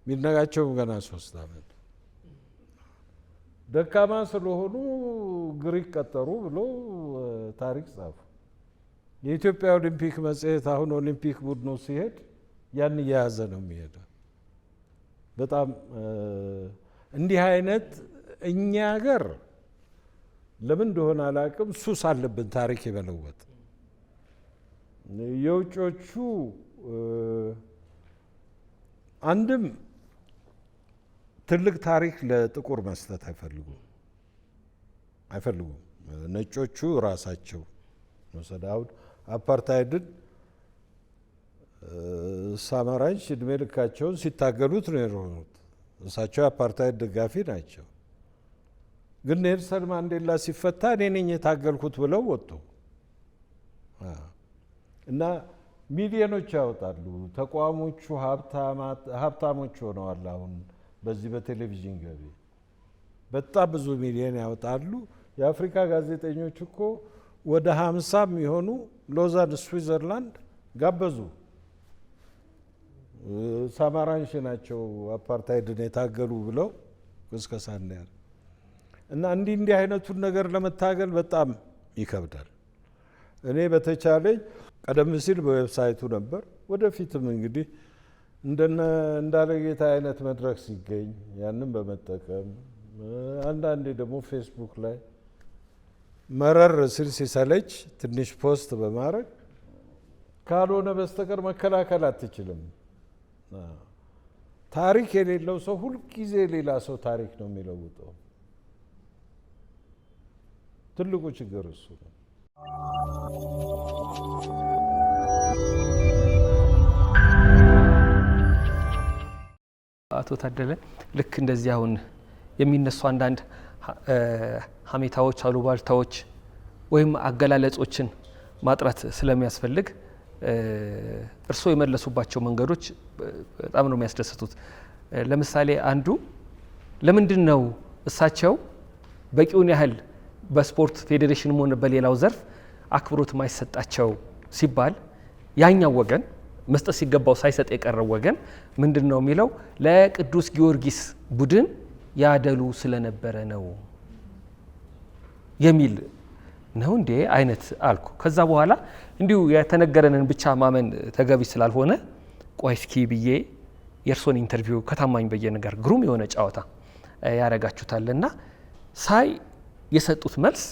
ይድነቃቸውም ገና 3 ዓመት ደካማ ስለሆኑ ግሪክ ቀጠሩ ብሎ ታሪክ ጻፉ። የኢትዮጵያ ኦሊምፒክ መጽሔት አሁን ኦሊምፒክ ቡድኑ ሲሄድ ያን እየያዘ ነው የሚሄደው። በጣም እንዲህ አይነት እኛ ሀገር ለምን እንደሆነ አላውቅም ሱስ አለብን ታሪክ የመለወጥ። የውጮቹ አንድም ትልቅ ታሪክ ለጥቁር መስጠት አይፈልጉም። ነጮቹ ራሳቸው መውሰድ። አሁን አፓርታይድን ሳማራንች እድሜ ልካቸውን ሲታገሉት ነው የኖሩት። እሳቸው የአፓርታይድ ደጋፊ ናቸው። ግን ኔልሰን ማንዴላ ሲፈታ እኔ ነኝ የታገልኩት ብለው ወጡ እና ሚሊዮኖች ያወጣሉ። ተቋሞቹ ሀብታሞች ሆነዋል። አሁን በዚህ በቴሌቪዥን ገቢ በጣም ብዙ ሚሊዮን ያወጣሉ። የአፍሪካ ጋዜጠኞች እኮ ወደ 50 የሚሆኑ ሎዛን ስዊዘርላንድ ጋበዙ። ሳማራንሽ ናቸው አፓርታይድን የታገሉ ብለው ቅስቀሳ እንዳያል እና እንዲህ አይነቱን ነገር ለመታገል በጣም ይከብዳል። እኔ በተቻለኝ ቀደም ሲል በዌብሳይቱ ነበር፣ ወደፊትም እንግዲህ እንዳለጌታ አይነት መድረክ ሲገኝ ያንን በመጠቀም አንዳንዴ ደግሞ ፌስቡክ ላይ መረር ሲል ሲሰለች ትንሽ ፖስት በማድረግ ካልሆነ በስተቀር መከላከል አትችልም። ታሪክ የሌለው ሰው ሁልጊዜ ሌላ ሰው ታሪክ ነው የሚለውጠው። ትልቁ ችግር እሱ ነው። አቶ ታደለ ልክ እንደዚህ አሁን የሚነሱ አንዳንድ ሀሜታዎች፣ አሉባልታዎች ወይም አገላለጾችን ማጥራት ስለሚያስፈልግ እርስዎ የመለሱባቸው መንገዶች በጣም ነው የሚያስደስቱት። ለምሳሌ አንዱ ለምንድን ነው እሳቸው በቂውን ያህል በስፖርት ፌዴሬሽንም ሆነ በሌላው ዘርፍ አክብሮት ማይሰጣቸው ሲባል ያኛው ወገን መስጠት ሲገባው ሳይሰጥ የቀረው ወገን ምንድን ነው የሚለው? ለቅዱስ ጊዮርጊስ ቡድን ያደሉ ስለነበረ ነው የሚል ነው እንዴ አይነት አልኩ። ከዛ በኋላ እንዲሁ የተነገረንን ብቻ ማመን ተገቢ ስላልሆነ ቆይ እስኪ ብዬ የእርሶን ኢንተርቪው ከታማኝ በየነ ጋር ግሩም የሆነ ጨዋታ ያረጋችሁታልና ሳይ የሰጡት መልስ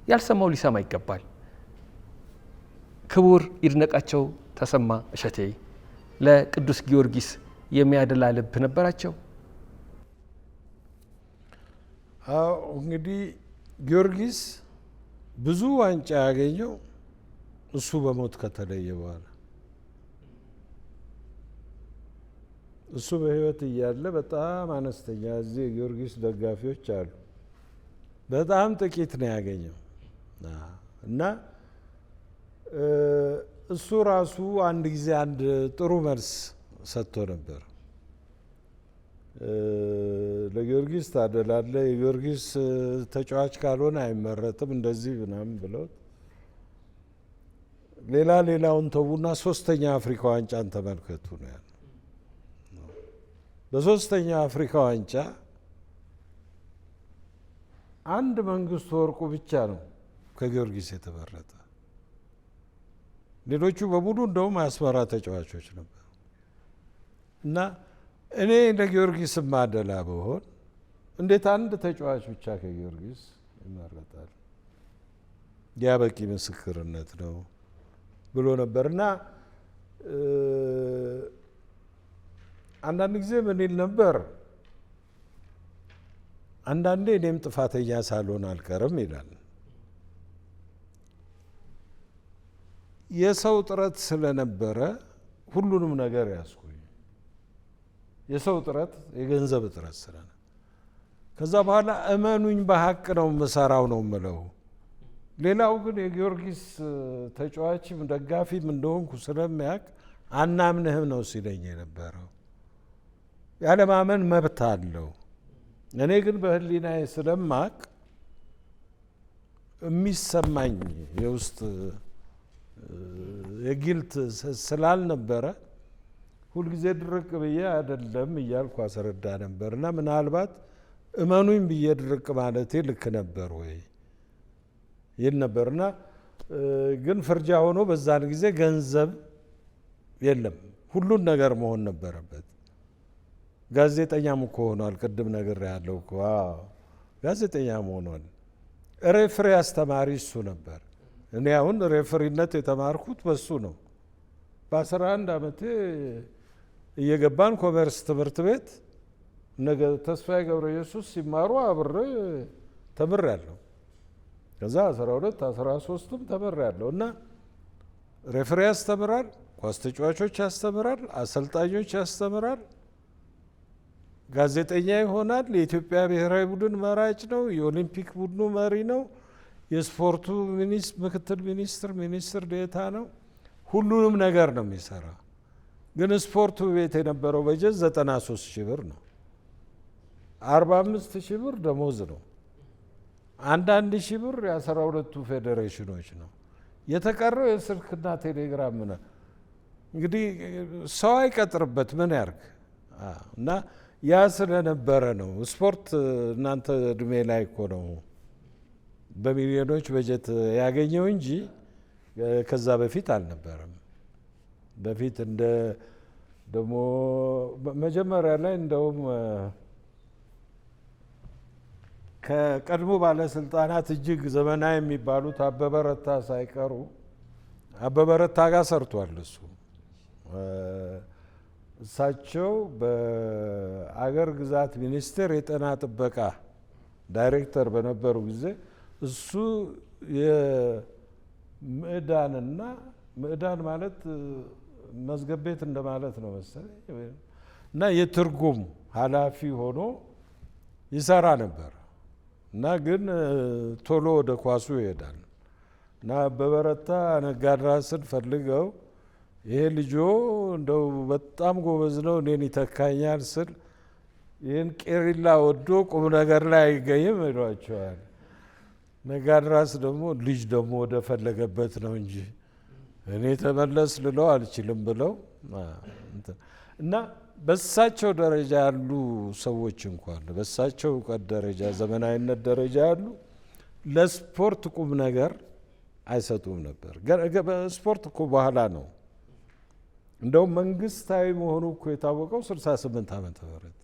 ያልሰማው ሊሰማ ይገባል። ክቡር ይድነቃቸው ተሰማ እሸቴ ለቅዱስ ጊዮርጊስ የሚያደላ ልብ ነበራቸው? አዎ እንግዲህ ጊዮርጊስ ብዙ ዋንጫ ያገኘው እሱ በሞት ከተለየ በኋላ፣ እሱ በሕይወት እያለ በጣም አነስተኛ እዚህ የጊዮርጊስ ደጋፊዎች አሉ፣ በጣም ጥቂት ነው ያገኘው እና እሱ ራሱ አንድ ጊዜ አንድ ጥሩ መልስ ሰጥቶ ነበር። ለጊዮርጊስ ታደላለ፣ የጊዮርጊስ ተጫዋች ካልሆነ አይመረጥም እንደዚህ ምናምን ብለውት ሌላውን ተዉና 3ኛ አፍሪካ ዋንጫን ተመልከቱ ነው ያለው። በ3ኛ አፍሪካ ዋንጫ አንድ መንግስቱ ወርቁ ብቻ ነው ከጊዮርጊስ የተመረጠ። ሌሎቹ በሙሉ እንደውም አስመራ ተጫዋቾች ነበር እና እኔ ለጊዮርጊስ ማደላ ብሆን እንዴት አንድ ተጫዋች ብቻ ከጊዮርጊስ ይመረጣል? ያ በቂ ምስክርነት ነው ብሎ ነበር እና አንዳንድ ጊዜ ምን ይል ነበር? አንዳንዴ እኔም ጥፋተኛ ሳልሆን አልቀርም ይላል። የሰው ጥረት ስለነበረ ሁሉንም ነገር ያስኩኝ፣ የሰው ጥረት የገንዘብ ጥረት ስለነ ከዛ በኋላ እመኑኝ በሀቅ ነው የምሰራው ነው የምለው። ሌላው ግን የጊዮርጊስ ተጫዋችም ደጋፊም እንደሆንኩ ስለሚያውቅ አናምንህም ነው ሲለኝ የነበረው። ያለማመን መብት አለው። እኔ ግን በህሊናዬ ስለማቅ የሚሰማኝ የውስጥ የጊልት ስላልነበረ ሁልጊዜ ድርቅ ብዬ አይደለም እያልኩ አስረዳ ነበር እና ምናልባት እመኑኝ ብዬ ድርቅ ማለቴ ልክ ነበር ወይ ይል ነበርና ግን ፍርጃ ሆኖ በዛን ጊዜ ገንዘብ የለም፣ ሁሉን ነገር መሆን ነበረበት። ጋዜጠኛም እኮ ሆኗል። ቅድም ነገር ያለው እኮ ጋዜጠኛም ሆኗል። ሬፍሪ አስተማሪ እሱ ነበር። እኔ አሁን ሬፍሪነት የተማርኩት በሱ ነው። በ11 ዓመቴ እየገባን ኮሜርስ ትምህርት ቤት ነገ ተስፋዬ ገብረ ኢየሱስ ሲማሩ አብሬ ተምሬያለሁ። ከዛ 12 13ም ተመራለሁ እና ሬፍሪ ያስተምራል፣ ኳስ ተጫዋቾች ያስተምራል፣ አሰልጣኞች ያስተምራል፣ ጋዜጠኛ ይሆናል፣ የኢትዮጵያ ብሔራዊ ቡድን መራጭ ነው፣ የኦሊምፒክ ቡድኑ መሪ ነው፣ የስፖርቱ ምክትል ሚኒስትር ዴታ ነው። ሁሉንም ነገር ነው የሚሰራ። ግን ስፖርቱ ቤት የነበረው በጀት 93 ሺህ ብር ነው። 45 ሺህ ብር ደሞዝ ነው። 1 ሺህ ብር የ12ቱ ፌዴሬሽኖች ነው። የተቀረው የስልክና ቴሌግራም ነው። እንግዲህ ሰው አይቀጥርበት ምን ያርግ እና ያ ስለነበረ ነው። ስፖርት እናንተ እድሜ ላይ እኮ ነው በሚሊዮኖች በጀት ያገኘው እንጂ ከዛ በፊት አልነበረም። በፊት እንደ ደግሞ መጀመሪያ ላይ እንደውም ከቀድሞ ባለስልጣናት እጅግ ዘመናዊ የሚባሉት አበበ ረታ ሳይቀሩ አበበ ረታ ጋር ሰርቷል እሱ። እሳቸው በአገር ግዛት ሚኒስቴር የጤና ጥበቃ ዳይሬክተር በነበሩ ጊዜ እሱ የምዕዳንና ምዕዳን ማለት መዝገብ ቤት እንደማለት ነው መሰለኝ እና የትርጉም ኃላፊ ሆኖ ይሰራ ነበር እና ግን ቶሎ ወደ ኳሱ ይሄዳል እና አበበ ረታ ነጋድራስን ፈልገው ይሄ ልጆ እንደው በጣም ጎበዝ ነው እኔን ይተካኛል ስል ይህን ቄሪላ ወዶ ቁም ነገር ላይ አይገኝም ይሏቸዋል። ነጋድራስ ደግሞ ልጅ ደግሞ ወደ ፈለገበት ነው እንጂ እኔ ተመለስ ልለው አልችልም ብለው እና በሳቸው ደረጃ ያሉ ሰዎች እንኳን በሳቸው እውቀት ደረጃ ዘመናዊነት ደረጃ ያሉ ለስፖርት ቁም ነገር አይሰጡም ነበር። ስፖርት እኮ በኋላ ነው እንደውም መንግስታዊ መሆኑ እኮ የታወቀው 68 ዓመተ ምህረት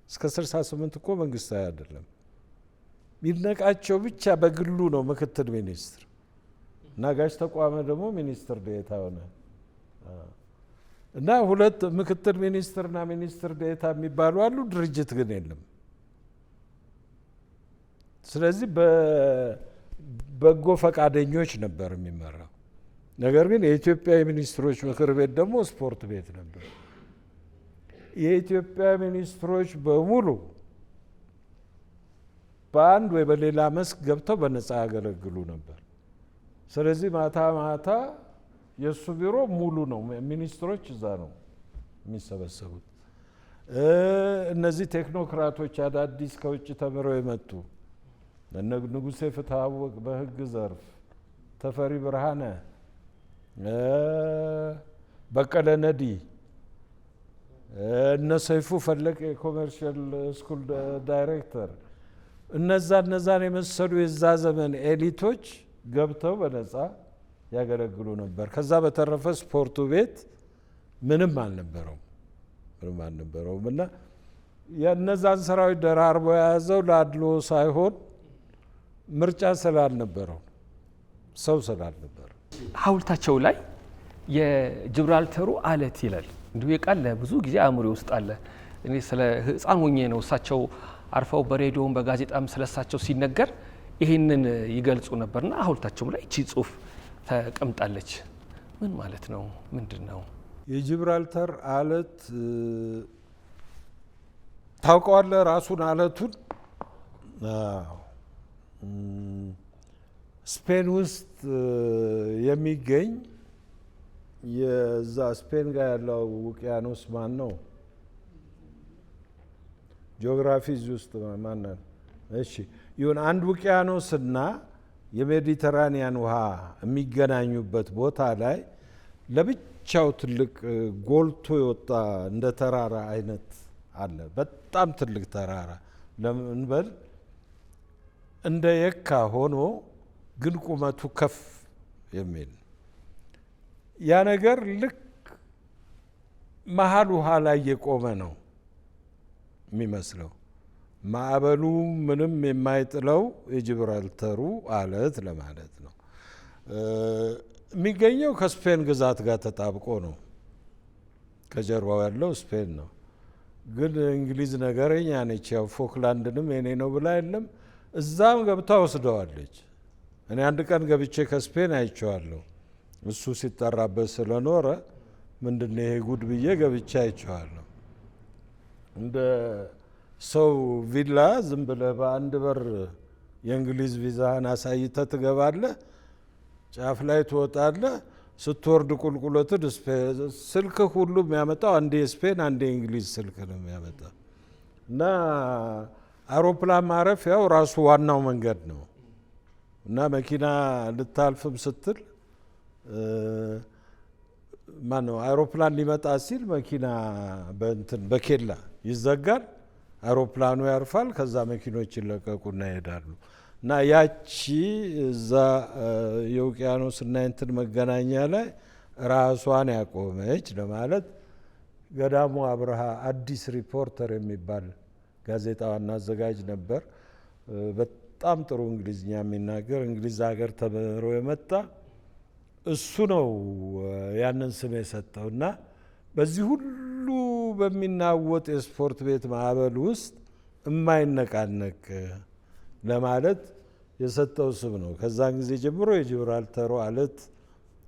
እስከ 68 እኮ መንግስታዊ አይደለም። ይድነቃቸው ብቻ በግሉ ነው ምክትል ሚኒስትር እና ጋሽ ተቋመ ደግሞ ሚኒስትር ዴኤታ ሆነ እና ሁለት ምክትል ሚኒስትርና ሚኒስትር ዴኤታ የሚባሉ አሉ። ድርጅት ግን የለም። ስለዚህ በበጎ ፈቃደኞች ነበር የሚመራው። ነገር ግን የኢትዮጵያ የሚኒስትሮች ምክር ቤት ደግሞ ስፖርት ቤት ነበር። የኢትዮጵያ ሚኒስትሮች በሙሉ በአንድ ወይ በሌላ መስክ ገብተው በነፃ ያገለግሉ ነበር። ስለዚህ ማታ ማታ የእሱ ቢሮ ሙሉ ነው። ሚኒስትሮች እዛ ነው የሚሰበሰቡት። እነዚህ ቴክኖክራቶች አዳዲስ ከውጭ ተምረው የመጡ ንጉሴ ፍትሐወቅ በህግ ዘርፍ፣ ተፈሪ ብርሃነ፣ በቀለ ነዲ፣ እነ ሰይፉ ፈለቀ የኮሜርሻል ስኩል ዳይሬክተር፣ እነዛን የመሰሉ የዛ ዘመን ኤሊቶች ገብተው በነፃ ያገለግሉ ነበር። ከዛ በተረፈ ስፖርቱ ቤት ምንም አልነበረውም እና የእነዛን ሰራዊት ደራርቦ የያዘው ለአድሎ ሳይሆን ምርጫ ስላልነበረው ሰው ስላልነበረ። ሐውልታቸው ላይ የጂብራልተሩ አለት ይላል። እንዲሁ የቃል ብዙ ጊዜ አእምሮ ውስጥ አለ። እኔ ስለ ህፃን ሆኜ ነው እሳቸው አርፈው በሬዲዮም በጋዜጣም ስለሳቸው ሲነገር ይህንን ይገልጹ ነበርና ሐውልታቸውም ላይ እቺ ጽሁፍ ተቀምጣለች። ምን ማለት ነው? ምንድን ነው? የጂብራልተር አለት ታውቀዋለህ? ራሱን አለቱን ስፔን ውስጥ የሚገኝ የዛ ስፔን ጋር ያለው ውቅያኖስ ማን ነው? ጂኦግራፊ እዚህ ውስጥ ማናል? እሺ ይሁን። አንድ ውቅያኖስና የሜዲተራኒያን ውሃ የሚገናኙበት ቦታ ላይ ለብቻው ትልቅ ጎልቶ የወጣ እንደ ተራራ አይነት አለ። በጣም ትልቅ ተራራ ለምንበል እንደ የካ ሆኖ ግን ቁመቱ ከፍ የሚል ያ ነገር ልክ መሀል ውሃ ላይ የቆመ ነው የሚመስለው። ማዕበሉ ምንም የማይጥለው የጂብራልተሩ አለት ለማለት ነው። የሚገኘው ከስፔን ግዛት ጋር ተጣብቆ ነው። ከጀርባው ያለው ስፔን ነው። ግን እንግሊዝ ነገረኛ ነች። ያው ፎክላንድንም የኔ ነው ብላ የለም እዛም ገብታ ወስደዋለች። እኔ አንድ ቀን ገብቼ ከስፔን አይቼዋለሁ። እሱ ሲጠራበት ስለኖረ ምንድነው ይሄ ጉድ ብዬ ገብቼ አይቼዋለሁ። እንደ ሰው ቪላ ዝም ብለህ በአንድ በር የእንግሊዝ ቪዛህን አሳይተህ ትገባለህ፣ ጫፍ ላይ ትወጣለህ። ስትወርድ ቁልቁለትን ስልክ ሁሉ የሚያመጣው አንዴ ስፔን አንዴ እንግሊዝ ስልክ ነው የሚያመጣው። እና አውሮፕላን ማረፊያው ራሱ ዋናው መንገድ ነው። እና መኪና ልታልፍም ስትል ማነው አውሮፕላን ሊመጣ ሲል መኪና በኬላ ይዘጋል፣ አውሮፕላኑ ያርፋል፣ ከዛ መኪኖች ይለቀቁና ይሄዳሉ። እና ያቺ እዛ የውቅያኖስ እና እንትን መገናኛ ላይ ራሷን ያቆመች ለማለት ገዳሙ አብርሃ አዲስ ሪፖርተር የሚባል ጋዜጣ ዋና አዘጋጅ ነበር። በጣም ጥሩ እንግሊዝኛ የሚናገር እንግሊዝ ሀገር ተምሮ የመጣ እሱ ነው ያንን ስም የሰጠው። እና በዚህ ሁሉ በሚናወጥ የስፖርት ቤት ማዕበል ውስጥ የማይነቃነቅ ለማለት የሰጠው ስም ነው። ከዛን ጊዜ ጀምሮ የጂብራልተሩ አለት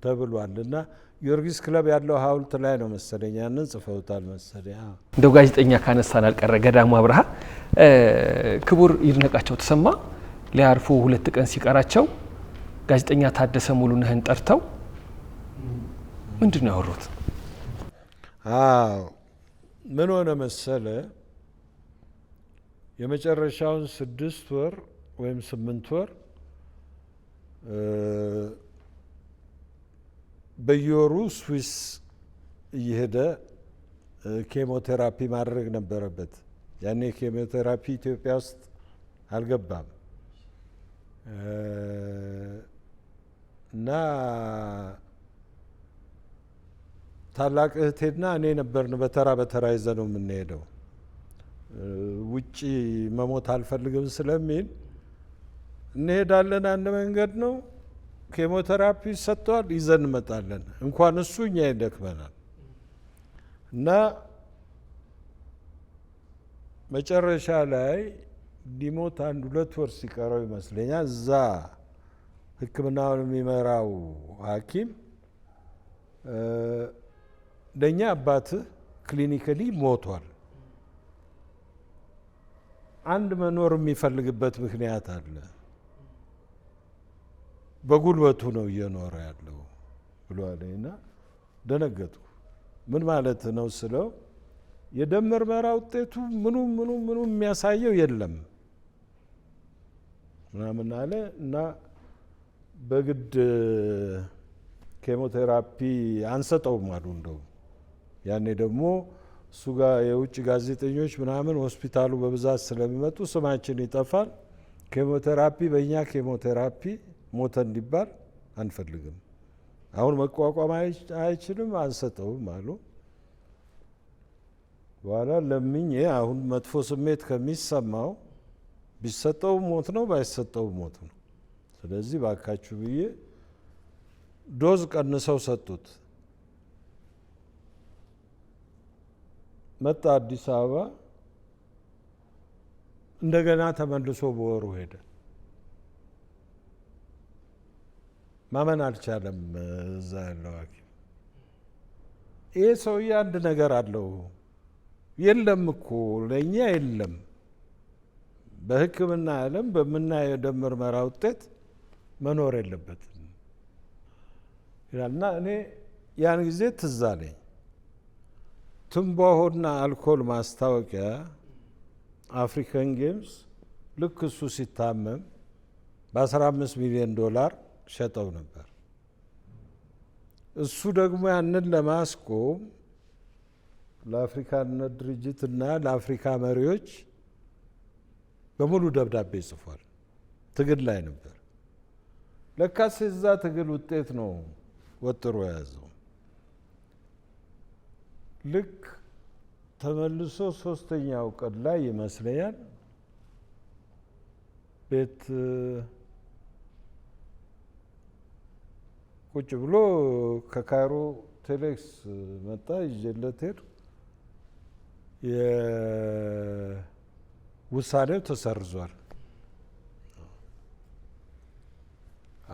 ተብሏል። እና ጊዮርጊስ ክለብ ያለው ሐውልት ላይ ነው መሰለኝ ያንን ጽፈውታል መሰለኝ። እንደው ጋዜጠኛ ካነሳን አልቀረ ገዳሙ አብርሃ ክቡር ይድነቃቸው ተሰማ ሊያርፉ 2 ቀን ሲቀራቸው ጋዜጠኛ ታደሰ ሙሉነህን ጠርተው ምንድን ነው ያወሩት? ምን ሆነ መሰለ የመጨረሻውን 6 ወር ወይም 8 ወር በየወሩ ስዊስ እየሄደ ኬሞቴራፒ ማድረግ ነበረበት። ያኔ ኬሞቴራፒ ኢትዮጵያ ውስጥ አልገባም እና ታላቅ እህቴና እኔ ነበርን በተራ በተራ ይዘ ነው የምንሄደው። ውጪ መሞት አልፈልግም ስለሚል እንሄዳለን። አንድ መንገድ ነው፣ ኬሞቴራፒ ሰጥቷል፣ ይዘን እንመጣለን። እንኳን እሱ እኛ ይደክመናል። እና መጨረሻ ላይ ሊሞት 1-2 ወር ሲቀረው ይመስለኛል እዛ ሕክምናውን የሚመራው ሐኪም ለእኛ አባትህ ክሊኒካሊ ሞቷል፣ አንድ መኖር የሚፈልግበት ምክንያት አለ፣ በጉልበቱ ነው እየኖረ ያለው ብሏልና ደነገጥኩ። ምን ማለት ነው ስለው የደም ምርመራ ውጤቱ ምኑ የሚያሳየው የለም ምናምን አለ። እና በግድ ኬሞቴራፒ አንሰጠውም አሉ። እንደው ያኔ ደግሞ እሱ ጋር የውጭ ጋዜጠኞች ምናምን ሆስፒታሉ በብዛት ስለሚመጡ ስማችን ይጠፋል፣ ኬሞቴራፒ በእኛ ኬሞቴራፒ ሞተ እንዲባል አንፈልግም፣ አሁን መቋቋም አይችልም፣ አንሰጠውም አሉ። በኋላ ለምኜ አሁን መጥፎ ስሜት ከሚሰማው ቢሰጠው ሞት ነው፣ ባይሰጠው ሞት ነው፣ ስለዚህ ባካችሁ ብዬ ዶዝ ቀንሰው ሰጡት። መጣ አዲስ አበባ፣ እንደገና ተመልሶ በወሩ ሄደ። ማመን አልቻለም እዛ ያለው ሐኪም። ይሄ ሰውዬ አንድ ነገር አለው፣ የለም እኮ ለእኛ የለም፣ በሕክምና ዓለም በምናየው የደም ምርመራ ውጤት መኖር የለበትም ይላልና እኔ ያን ጊዜ ትዝ አለኝ። ትንባሆና አልኮል ማስታወቂያ አፍሪካን ጌምስ ልክ እሱ ሲታመም በ15 ሚሊዮን ዶላር ሸጠው ነበር። እሱ ደግሞ ያንን ለማስቆም ለአፍሪካነት ድርጅትና ለአፍሪካ መሪዎች በሙሉ ደብዳቤ ጽፏል። ትግል ላይ ነበር። ለካስ የዛ ትግል ውጤት ነው ወጥሮ የያዘው። ልክ ተመልሶ 3ኛው ቀን ላይ ይመስለኛል ቤት ቁጭ ብሎ ከካይሮ ቴሌክስ መጣ፣ ይዤለት ሄድኩ። የውሳኔው ተሰርዟል፣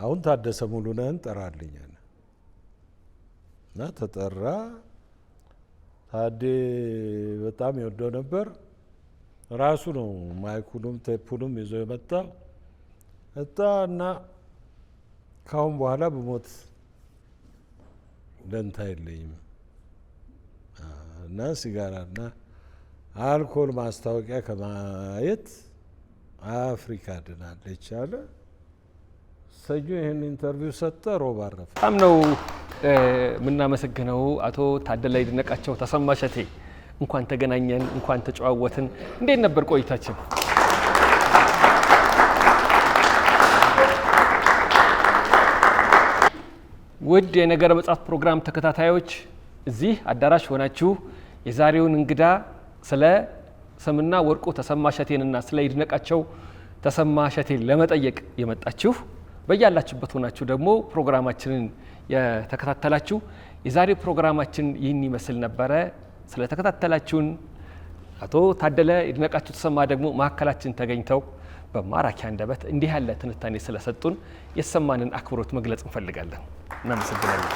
አሁን ታደሰ ሙሉነህን ጠራልኝ እና ተጠራ። ታዴ በጣም ይወደው ነበር። ራሱ ነው ማይኩንም ቴፑንም ይዞ የመጣው እና ካሁን በኋላ በሞት ደንታ የለኝም እና ሲጋራና አልኮል ማስታወቂያ ከማየት አፍሪካ ድናለች አለ። ሰኞ ይህን ኢንተርቪው ሰጠ፣ ሮብ አረፈ። በጣም ነው የምናመሰግነው አቶ ታደለ ይድነቃቸው ተሰማ እሸቴ። እንኳን ተገናኘን፣ እንኳን ተጨዋወትን። እንዴት ነበር ቆይታችን? ውድ የነገረ መጽሐፍ ፕሮግራም ተከታታዮች እዚህ አዳራሽ ሆናችሁ የዛሬውን እንግዳ ስለ ስምና ወርቁ ተሰማ እሸቴንና ስለ ይድነቃቸው ተሰማ እሸቴን ለመጠየቅ የመጣችሁ በያላችሁበት ሆናችሁ ደግሞ ፕሮግራማችንን የተከታተላችሁ የዛሬው ፕሮግራማችን ይህን ይመስል ነበረ። ስለ ተከታተላችሁን አቶ ታደለ ይድነቃቸው ተሰማ ደግሞ ማዕከላችን ተገኝተው በማራኪ አንደበት እንዲህ ያለ ትንታኔ ስለሰጡን የተሰማንን አክብሮት መግለጽ እንፈልጋለን። እናመሰግናለን።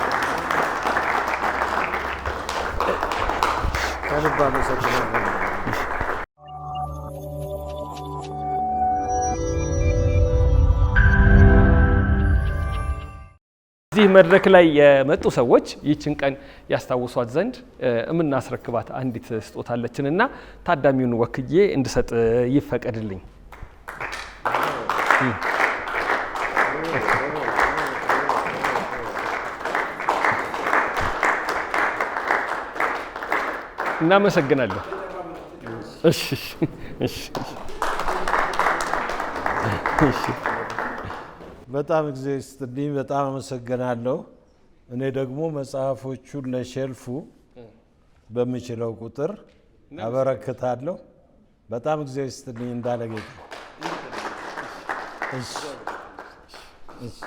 ከልብ አመሰግናለሁ። እዚህ መድረክ ላይ የመጡ ሰዎች ይህችን ቀን ያስታውሷት ዘንድ የምናስረክባት አንዲት ስጦታለችን እና ታዳሚውን ወክዬ እንድሰጥ ይፈቀድልኝ። እናመሰግናለን። እሺ እሺ እሺ በጣም ጊዜ ስትልኝ በጣም አመሰግናለሁ። እኔ ደግሞ መጽሐፎቹን ለሼልፉ በምችለው ቁጥር አበረክታለሁ። በጣም ጊዜ ስትልኝ እንዳለ ጌታ። እሺ እሺ